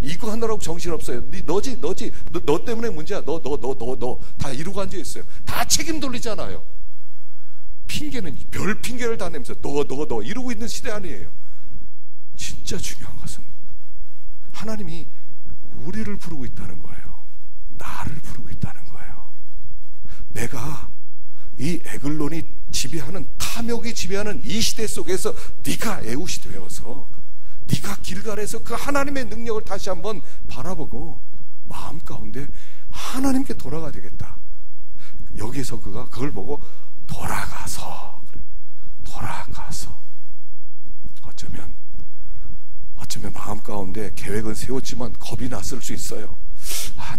이거 하느라고 정신없어요. 너지, 너 때문에 문제야. 너 다 이러고 앉아있어요. 다 책임 돌리잖아요. 핑계는 별 핑계를 다 내면서 너 이러고 있는 시대 아니에요. 진짜 중요한 것은 하나님이 우리를 부르고 있다는 거예요. 나를 부르고 있다는 거예요. 내가 이 에글론이 지배하는, 탐욕이 지배하는 이 시대 속에서 네가 에훗이 되어서 네가 길갈에서 그 하나님의 능력을 다시 한번 바라보고 마음 가운데 하나님께 돌아가야 되겠다. 여기서 그가 그걸 보고 돌아가서 어쩌면 마음 가운데 계획은 세웠지만 겁이 났을 수 있어요.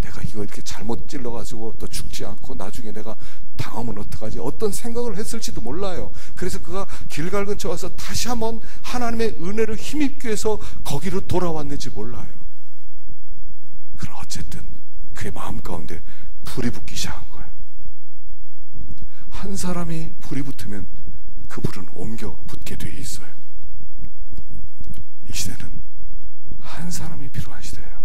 내가 이거 이렇게 잘못 찔러가지고 또 죽지 않고 나중에 내가 당하면 어떡하지? 어떤 생각을 했을지도 몰라요. 그래서 그가 길갈 근처 와서 다시 한번 하나님의 은혜를 힘입기 위해서 거기로 돌아왔는지 몰라요. 그럼 어쨌든 그의 마음 가운데 불이 붙기 시작한 거예요. 한 사람이 불이 붙으면 그 불은 옮겨 붙게 돼 있어요. 이 시대는 한 사람이 필요한 시대예요.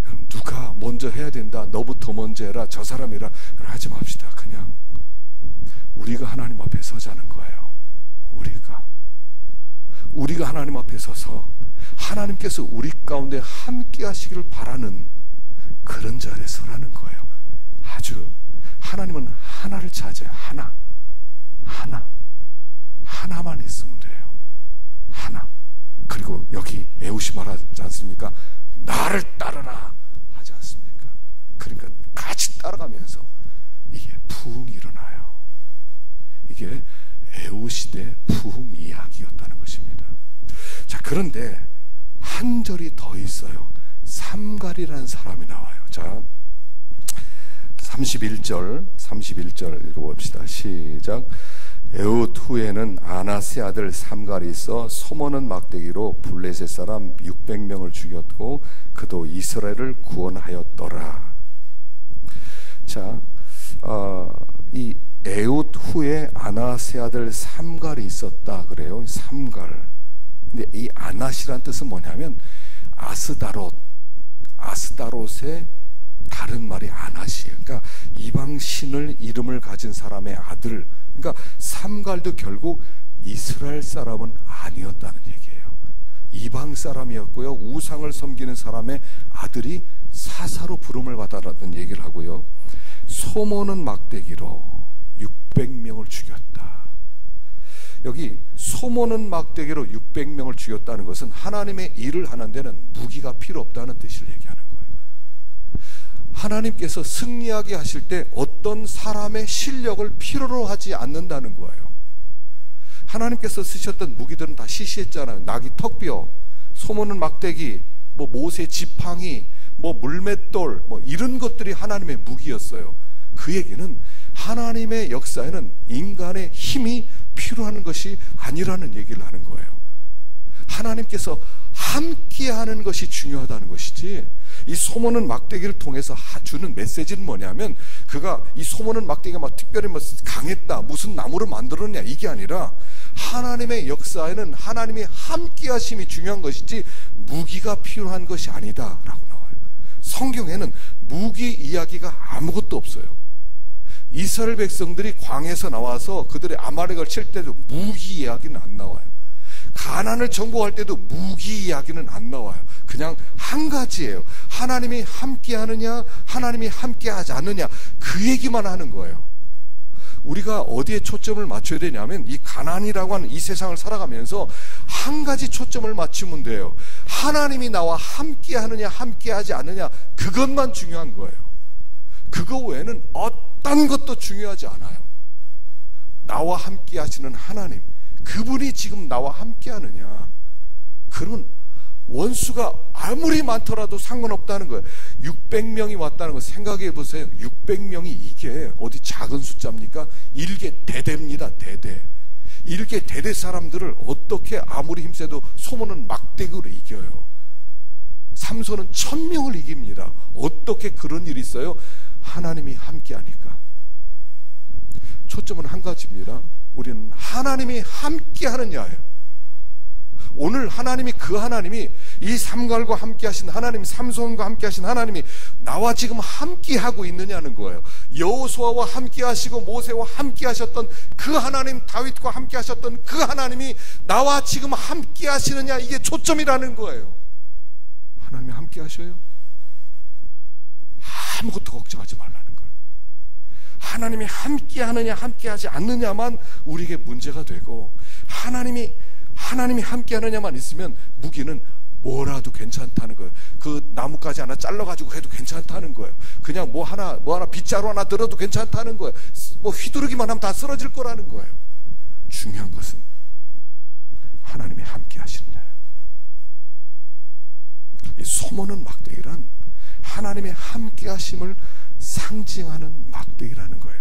여러분, 누가 먼저 해야 된다, 너부터 먼저 해라, 저 사람이라 하지 맙시다. 그냥 우리가 하나님 앞에 서자는 거예요. 우리가 하나님 앞에 서서 하나님께서 우리 가운데 함께 하시기를 바라는 그런 자리에 서라는 거예요. 아주 하나님은 하나를 찾아요. 하나만 있으면 돼요. 하나. 그리고 여기 에웃이 말하지 않습니까? 나를 따르라 하지 않습니까? 그러니까 같이 따라가면서 이게 부흥이 일어나요. 이게 에웃시대 부흥 이야기였다는 것입니다. 자, 그런데 한 절이 더 있어요. 삼갈이라는 사람이 나와요. 자, 31절 읽어봅시다. 시작. 에웃 후에는 아나스의 아들 삼갈이 있어 소모는 막대기로 블레셋 사람 600명을 죽였고 그도 이스라엘을 구원하였더라. 자, 이 에웃 후에 아나스의 아들 삼갈이 있었다 그래요. 삼갈. 근데 이 아낫이란 뜻은 뭐냐면 아스다롯의 다른 말이 아낫이에요. 그러니까 이방 신을 이름을 가진 사람의 아들. 그러니까 삼갈도 결국 이스라엘 사람은 아니었다는 얘기예요. 이방 사람이었고요. 우상을 섬기는 사람의 아들이 사사로 부름을 받았다는 얘기를 하고요. 소모는 막대기로 600명을 죽였다. 여기 소모는 막대기로 600명을 죽였다는 것은 하나님의 일을 하는 데는 무기가 필요 없다는 뜻을 얘기하는 거예요. 하나님께서 승리하게 하실 때 어떤 사람의 실력을 필요로 하지 않는다는 거예요. 하나님께서 쓰셨던 무기들은 다 시시했잖아요. 나귀 턱뼈, 소모는 막대기, 모세 지팡이, 물맷돌, 이런 것들이 하나님의 무기였어요. 그 얘기는 하나님의 역사에는 인간의 힘이 필요한 것이 아니라는 얘기를 하는 거예요. 하나님께서 함께하는 것이 중요하다는 것이지, 이 소모는 막대기를 통해서 주는 메시지는 뭐냐면, 그가 이 소모는 막대기가 특별히 강했다, 무슨 나무를 만들었냐, 이게 아니라 하나님의 역사에는 하나님이 함께하심이 중요한 것이지 무기가 필요한 것이 아니다 라고 나와요. 성경에는 무기 이야기가 아무것도 없어요. 이스라엘 백성들이 광야에서 나와서 그들의 아말렉을 칠 때도 무기 이야기는 안 나와요. 가나안을 정복할 때도 무기 이야기는 안 나와요. 그냥 한 가지예요. 하나님이 함께하느냐, 하나님이 함께하지 않느냐, 그 얘기만 하는 거예요. 우리가 어디에 초점을 맞춰야 되냐면, 이 가나안이라고 하는 이 세상을 살아가면서 한 가지 초점을 맞추면 돼요. 하나님이 나와 함께하느냐, 함께하지 않느냐, 그것만 중요한 거예요. 그거 외에는 어떤 것도 중요하지 않아요. 나와 함께 하시는 하나님, 그분이 지금 나와 함께 하느냐, 그러면 원수가 아무리 많더라도 상관없다는 거예요. 600명이 왔다는 거 생각해 보세요. 600명이 이게 어디 작은 숫자입니까? 일개 대대입니다. 대대. 일개 대대 사람들을 어떻게 아무리 힘세도 소모는 막대기로 이겨요. 삼손은 1000명을 이깁니다. 어떻게 그런 일이 있어요? 하나님이 함께 하니까. 초점은 한 가지입니다. 우리는 하나님이 함께 하느냐예요. 오늘 하나님이, 그 하나님이, 이 삼갈과 함께 하신 하나님, 삼손과 함께 하신 하나님이 나와 지금 함께 하고 있느냐는 거예요. 여호수아와 함께 하시고 모세와 함께 하셨던 그 하나님, 다윗과 함께 하셨던 그 하나님이 나와 지금 함께 하시느냐, 이게 초점이라는 거예요. 하나님이 함께 하셔요? 아무것도 걱정하지 말라는 거예요. 하나님이 함께 하느냐, 함께 하지 않느냐만 우리에게 문제가 되고, 하나님이 함께 하느냐만 있으면 무기는 뭐라도 괜찮다는 거예요. 그 나뭇가지 하나 잘라가지고 해도 괜찮다는 거예요. 그냥 뭐 하나 빗자루 하나 들어도 괜찮다는 거예요. 휘두르기만 하면 다 쓰러질 거라는 거예요. 중요한 것은 하나님이 함께 하시느냐예요. 이 소모는 막대기란 하나님의 함께 하심을 상징하는 막대기라는 거예요.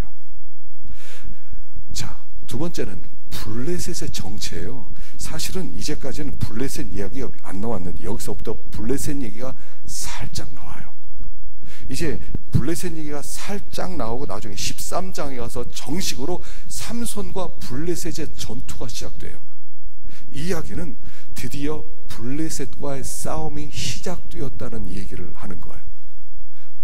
자, 두 번째는 블레셋의 정체예요. 사실은 이제까지는 블레셋 이야기가 안 나왔는데 여기서부터 블레셋 얘기가 살짝 나와요. 이제 블레셋 얘기가 살짝 나오고 나중에 13장에 가서 정식으로 삼손과 블레셋의 전투가 시작돼요. 이 이야기는 드디어 블레셋과의 싸움이 시작되었다는 얘기를 하는 거예요.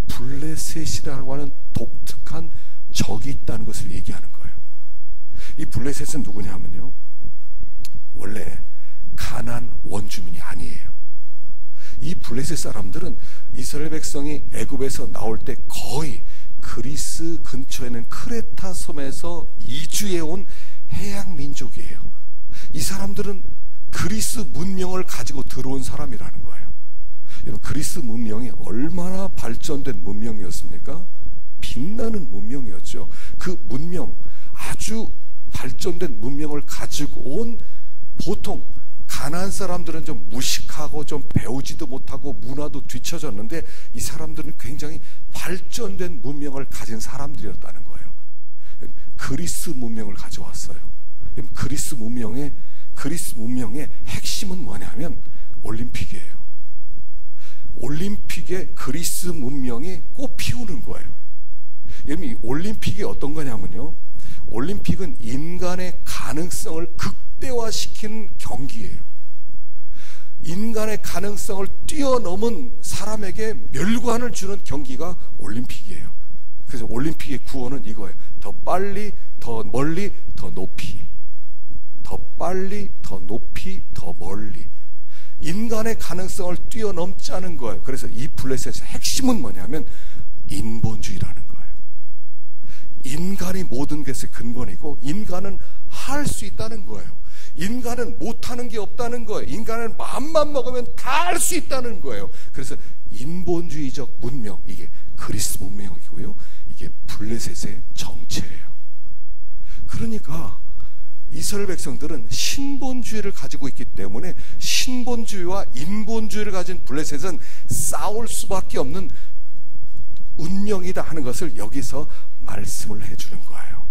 블레셋이라고 하는 독특한 적이 있다는 것을 얘기하는 거예요. 이 블레셋은 누구냐 하면요, 원래 가나안 원주민이 아니에요. 이 블레셋 사람들은 이스라엘 백성이 애굽에서 나올 때 거의 그리스 근처에 있는 크레타 섬에서 이주해 온 해양 민족이에요. 이 사람들은 그리스 문명을 가지고 들어온 사람이라는 거예요. 여러분, 그리스 문명이 얼마나 발전된 문명이었습니까? 빛나는 문명이었죠. 그 문명, 아주 발전된 문명을 가지고 온, 보통 가나안 사람들은 좀 무식하고 좀 배우지도 못하고 문화도 뒤처졌는데 이 사람들은 굉장히 발전된 문명을 가진 사람들이었다는 거예요. 그리스 문명을 가져왔어요. 그리스 문명의 핵심은 뭐냐면 올림픽이에요. 올림픽에 그리스 문명이 꽃 피우는 거예요. 여러분, 올림픽이 어떤 거냐면요, 올림픽은 인간의 가능성을 극대화시키는 경기예요. 인간의 가능성을 뛰어넘은 사람에게 멸관을 주는 경기가 올림픽이에요. 그래서 올림픽의 구호는 이거예요. 더 빨리, 더 멀리, 더 높이. 더 빨리, 더 높이, 더 멀리. 인간의 가능성을 뛰어넘자는 거예요. 그래서 이 블레셋의 핵심은 뭐냐면 인본주의라는 거예요. 인간이 모든 것의 근본이고 인간은 할 수 있다는 거예요. 인간은 못하는 게 없다는 거예요. 인간은 마음만 먹으면 다 할 수 있다는 거예요. 그래서 인본주의적 문명, 이게 그리스 문명이고요, 이게 블레셋의 정체예요. 그러니까 이스라엘 백성들은 신본주의를 가지고 있기 때문에 신본주의와 인본주의를 가진 블레셋은 싸울 수밖에 없는 운명이다 하는 것을 여기서 말씀을 해주는 거예요.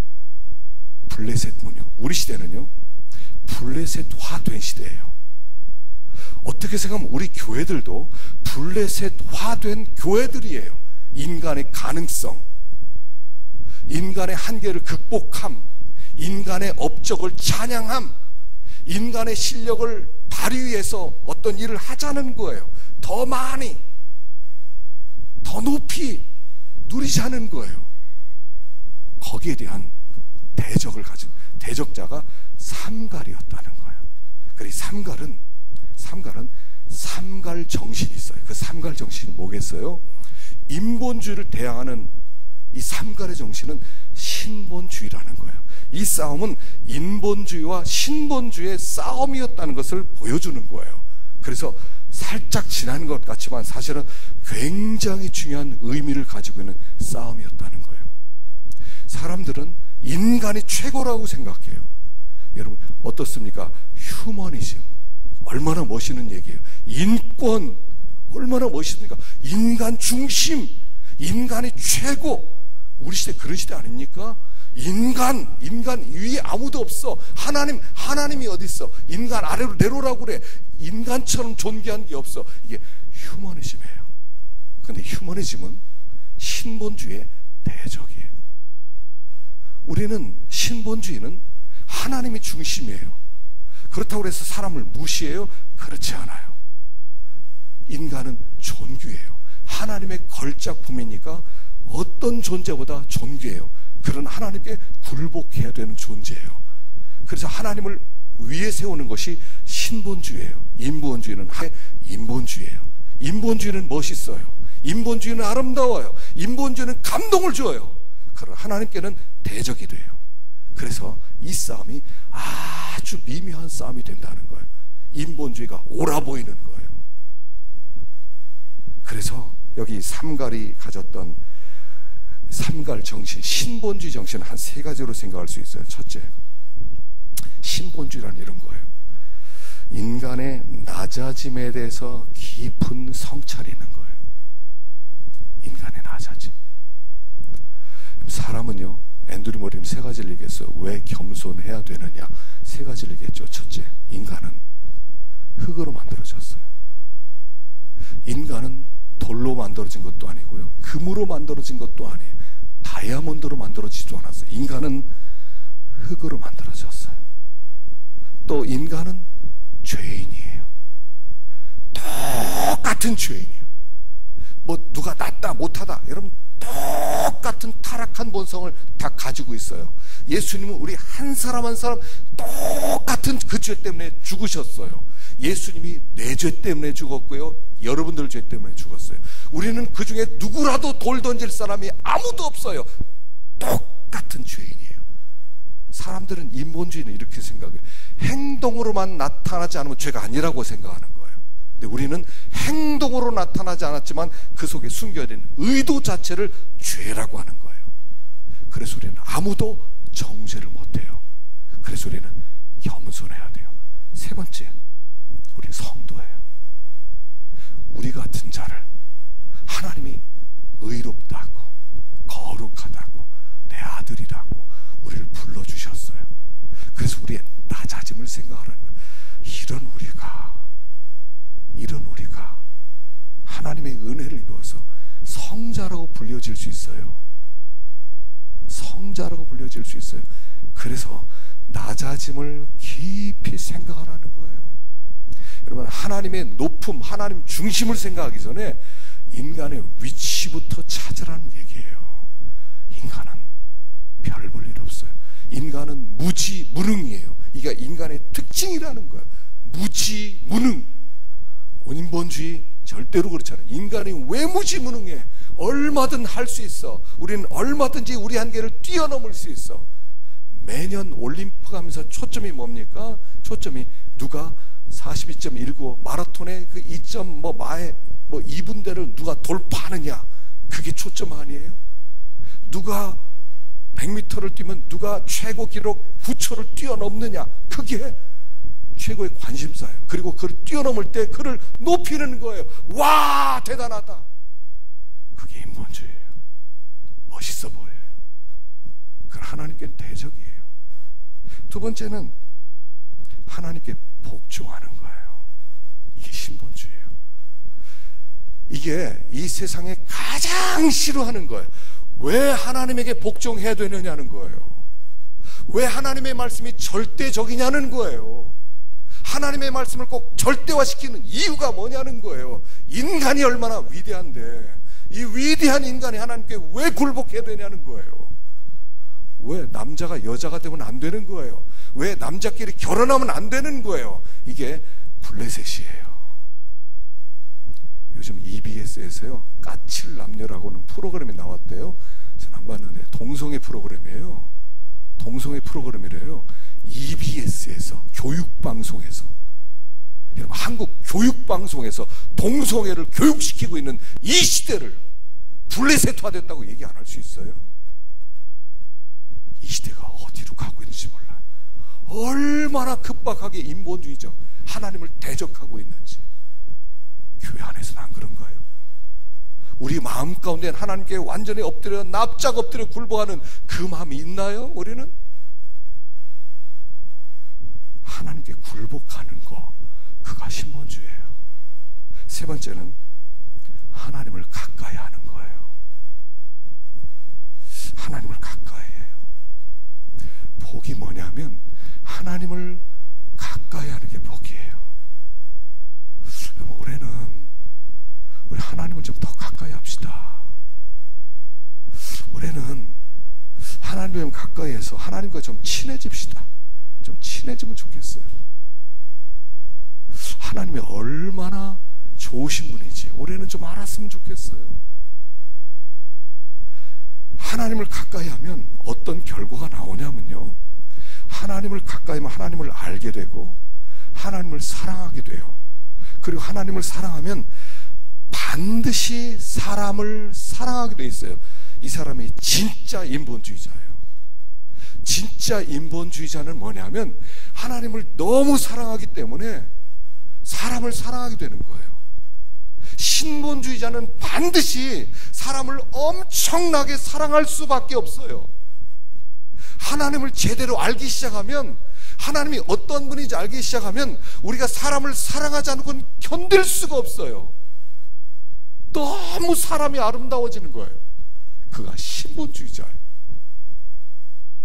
블레셋 문명, 우리 시대는요 블레셋화된 시대예요. 어떻게 생각하면 우리 교회들도 블레셋화된 교회들이에요. 인간의 가능성, 인간의 한계를 극복함, 인간의 업적을 찬양함, 인간의 실력을 발휘해서 어떤 일을 하자는 거예요. 더 많이, 더 높이 누리자는 거예요. 거기에 대한 대적을 가진 대적자가 삼갈이었다는 거예요. 그래서 삼갈 정신이 있어요. 그 삼갈 정신이 뭐겠어요? 인본주의를 대항하는 이 삼갈의 정신은 신본주의라는 거예요. 이 싸움은 인본주의와 신본주의의 싸움이었다는 것을 보여주는 거예요. 그래서 살짝 지나는 것 같지만 사실은 굉장히 중요한 의미를 가지고 있는 싸움이었다는 거예요. 사람들은 인간이 최고라고 생각해요. 여러분 어떻습니까? 휴머니즘, 얼마나 멋있는 얘기예요. 인권, 얼마나 멋있습니까? 인간 중심, 인간이 최고. 우리 시대 그런 시대 아닙니까? 인간 위에 아무도 없어. 하나님이 어디 있어? 인간 아래로 내려오라고 그래. 인간처럼 존귀한 게 없어. 이게 휴머니즘이에요. 근데 휴머니즘은 신본주의의 대적이에요. 우리는 신본주의는 하나님이 중심이에요. 그렇다고 해서 사람을 무시해요? 그렇지 않아요. 인간은 존귀해요. 하나님의 걸작품이니까 어떤 존재보다 존귀해요. 그런 하나님께 굴복해야 되는 존재예요. 그래서 하나님을 위에 세우는 것이 신본주의예요. 인본주의는 인본주의예요. 인본주의는 멋있어요. 인본주의는 아름다워요. 인본주의는 감동을 줘요. 그러나 하나님께는 대적이 돼요. 그래서 이 싸움이 아주 미묘한 싸움이 된다는 거예요. 인본주의가 옳아 보이는 거예요. 그래서 여기 삼갈이 가졌던 삼갈 정신, 신본주의 정신은 한 세 가지로 생각할 수 있어요. 첫째, 신본주의란 이런 거예요. 인간의 낮아짐에 대해서 깊은 성찰이 있는 거예요. 인간의 낮아짐. 사람은요, 앤드류 모리는 세 가지를 얘기했어요. 왜 겸손해야 되느냐? 세 가지를 얘기했죠. 첫째, 인간은 흙으로 만들어졌어요. 인간은 돌로 만들어진 것도 아니고요, 금으로 만들어진 것도 아니에요. 다이아몬드로 만들어지지도 않았어요. 인간은 흙으로 만들어졌어요. 또 인간은 죄인이에요. 똑같은 죄인이에요. 뭐 누가 낫다 못하다, 여러분 똑같은 타락한 본성을 다 가지고 있어요. 예수님은 우리 한 사람 한 사람 똑같은 그 죄 때문에 죽으셨어요. 예수님이 내 죄 때문에 죽었고요, 여러분들 죄 때문에 죽었어요. 우리는 그 중에 누구라도 돌 던질 사람이 아무도 없어요. 똑같은 죄인이에요. 사람들은 인본주의는 이렇게 생각해요. 행동으로만 나타나지 않으면 죄가 아니라고 생각하는 거예요. 근데 우리는 행동으로 나타나지 않았지만 그 속에 숨겨야 되는 의도 자체를 죄라고 하는 거예요. 그래서 우리는 아무도 정죄를 못해요. 그래서 우리는 겸손해야 돼요. 세 번째, 우리는 성도예요. 우리 같은 자를 하나님이 의롭다고, 거룩하다고, 내 아들이라고 우리를 불러주셨어요. 그래서 우리의 낮아짐을 생각하라는 거예요. 이런 우리가 하나님의 은혜를 입어서 성자라고 불려질 수 있어요. 성자라고 불려질 수 있어요. 그래서 낮아짐을 깊이 생각하라는 거예요. 여러분, 하나님의 높음, 하나님 중심을 생각하기 전에 인간의 위치부터 찾으라는 얘기예요. 인간은 별 볼 일 없어요. 인간은 무지무능이에요. 이게 인간의 특징이라는 거예요. 무지무능. 인본주의 절대로 그렇잖아요. 인간이 왜 무지무능해? 얼마든 할 수 있어. 우리는 얼마든지 우리 한계를 뛰어넘을 수 있어. 매년 올림픽 하면서 초점이 뭡니까? 초점이 누가 42.19 마라톤의 그 2분대를 누가 돌파하느냐, 그게 초점 아니에요? 누가 100m를 뛰면 누가 최고 기록 9초를 뛰어넘느냐, 그게 최고의 관심사예요. 그리고 그를 뛰어넘을 때 그를 높이는 거예요. 와, 대단하다. 그게 인본주의예요. 멋있어 보여요. 그건 하나님께는 대적이에요. 두 번째는 하나님께 복종하는 거예요. 이게 신본주의예요. 이게 이 세상에 가장 싫어하는 거예요. 왜 하나님에게 복종해야 되느냐는 거예요. 왜 하나님의 말씀이 절대적이냐는 거예요. 하나님의 말씀을 꼭 절대화시키는 이유가 뭐냐는 거예요. 인간이 얼마나 위대한데 이 위대한 인간이 하나님께 왜 굴복해야 되냐는 거예요. 왜 남자가 여자가 되면 안 되는 거예요. 왜 남자끼리 결혼하면 안 되는 거예요. 이게 블레셋이에요. 요즘 EBS에서요 까칠 남녀라고는 프로그램이 나왔대요. 저는 안 봤는데 동성애 프로그램이에요. 동성애 프로그램이래요. EBS에서, 교육방송에서. 여러분, 한국 교육방송에서 동성애를 교육시키고 있는 이 시대를 블레셋화됐다고 얘기 안 할 수 있어요? 이 시대가 어디로 가고 있는지 몰라요. 얼마나 급박하게 인본주의적, 하나님을 대적하고 있는지. 교회 안에서는 안 그런가요? 우리 마음 가운데 하나님께 완전히 엎드려, 납작 엎드려 굴복하는 그 마음이 있나요? 우리는? 하나님께 굴복하는 거, 그가 신본주의예요. 세 번째는 하나님을 가까이 하는 거예요. 하나님을 가까이 해요. 복이 뭐냐면 하나님을 가까이 하는 게 복이에요. 올해는 우리 하나님을 좀 더 가까이 합시다. 올해는 하나님을 가까이 해서 하나님과 좀 친해집시다. 좀 친해지면 좋겠어요. 하나님이 얼마나 좋으신 분인지 올해는 좀 알았으면 좋겠어요. 하나님을 가까이 하면 어떤 결과가 나오냐면요, 하나님을 가까이 하면 하나님을 알게 되고 하나님을 사랑하게 돼요. 그리고 하나님을 사랑하면 반드시 사람을 사랑하게 돼 있어요. 이 사람이 진짜 인본주의자예요. 진짜 인본주의자는 뭐냐면 하나님을 너무 사랑하기 때문에 사람을 사랑하게 되는 거예요. 신본주의자는 반드시 사람을 엄청나게 사랑할 수밖에 없어요. 하나님을 제대로 알기 시작하면, 하나님이 어떤 분인지 알기 시작하면 우리가 사람을 사랑하지 않고는 견딜 수가 없어요. 너무 사람이 아름다워지는 거예요. 그가 신본주의자예요.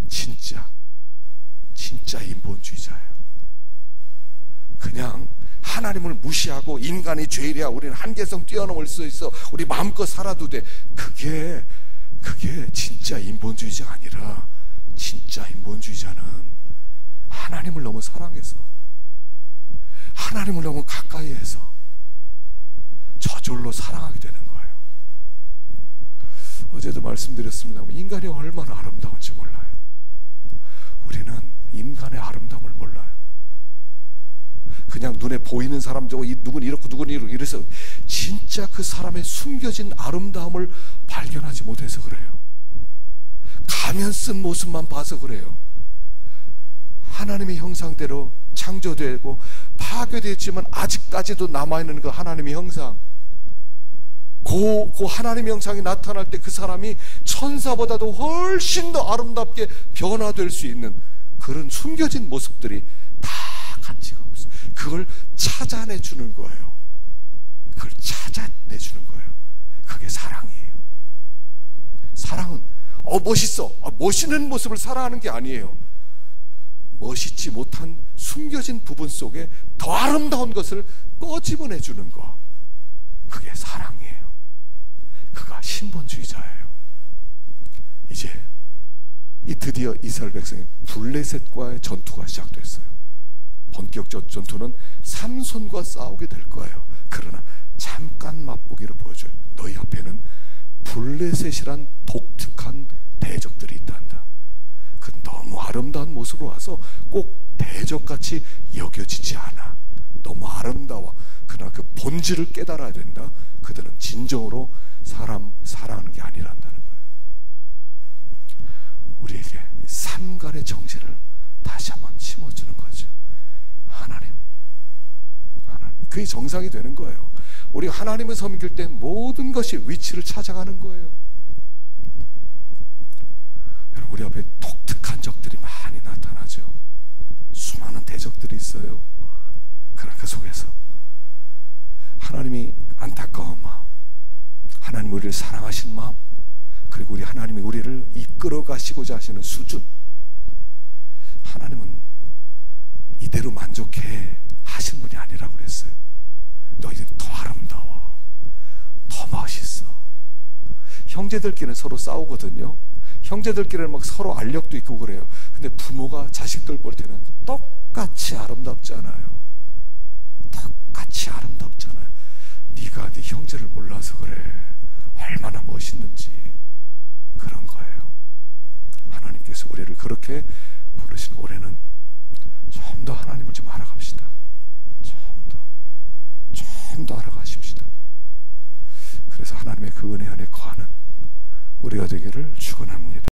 진짜 인본주의자예요. 그냥 하나님을 무시하고 인간이 죄이랴 우리는 한계성 뛰어넘을 수 있어 우리 마음껏 살아도 돼. 그게 진짜 인본주의자가 아니라 진짜 인본주의자는 하나님을 너무 사랑해서 하나님을 너무 가까이 해서 저절로 사랑하게 되는 거예요. 어제도 말씀드렸습니다만 인간이 얼마나 아름다운지 몰라요. 우리는 인간의 아름다움을 몰라요. 그냥 눈에 보이는 사람 저거 누군 이렇고 누군 이렇고 이래서 진짜 그 사람의 숨겨진 아름다움을 발견하지 못해서 그래요. 가면 쓴 모습만 봐서 그래요. 하나님의 형상대로 창조되고 파괴되었지만 아직까지도 남아있는 그 하나님의 형상, 그 하나님의 형상이 나타날 때 그 사람이 천사보다도 훨씬 더 아름답게 변화될 수 있는 그런 숨겨진 모습들이 다 같이 가고 있어요. 그걸 찾아내주는 거예요. 그걸 찾아내주는 거예요. 그게 사랑이에요. 사랑은 멋있어, 멋있는 모습을 사랑하는 게 아니에요. 멋있지 못한 숨겨진 부분 속에 더 아름다운 것을 꺼집어내주는 거, 그게 사랑이에요. 그가 신본주의자예요. 이제 드디어 이스라엘 백성이 블레셋과의 전투가 시작됐어요. 본격적 전투는 삼손과 싸우게 될 거예요. 그러나 잠깐 맛보기를 보여줘요. 너희 앞에는 블레셋이란 독특한 대적들이 있단다. 그 너무 아름다운 모습으로 와서 꼭 대적같이 여겨지지 않아. 너무 아름다워. 그러나 그 본질을 깨달아야 된다. 그들은 진정으로 사람 사랑하는 게 아니란다는 거예요. 우리에게 삼갈의 정신을 다시 한번 심어주는 거죠. 하나님, 그게 정상이 되는 거예요. 우리 하나님을 섬길 때 모든 것이 위치를 찾아가는 거예요. 여러분, 우리 앞에 독특한 적들이 많이 나타나죠. 수많은 대적들이 있어요. 그러나 그 속에서 하나님이 안타까운 마음, 하나님 우리를 사랑하신 마음, 그리고 우리 하나님이 우리를 이끌어 가시고자 하시는 수준, 하나님은 이대로 만족해 하신 분이 아니라고 그랬어요. 너희들은 더 아름다워, 더 멋있어. 형제들끼리는 서로 싸우거든요. 형제들끼리는 막 서로 알력도 있고 그래요. 근데 부모가 자식들 볼 때는 똑같이 아름답잖아요. 똑같이 아름답잖아요. 네가 네 형제를 몰라서 그래. 얼마나 멋있는지. 그런 거예요. 하나님께서 우리를 그렇게 부르신 올해는 좀 더 하나님을 좀 알아갑시다. 좀 더 알아가십시다. 그래서 하나님의 그 은혜 안에 거하는 우리가 되기를 축원합니다.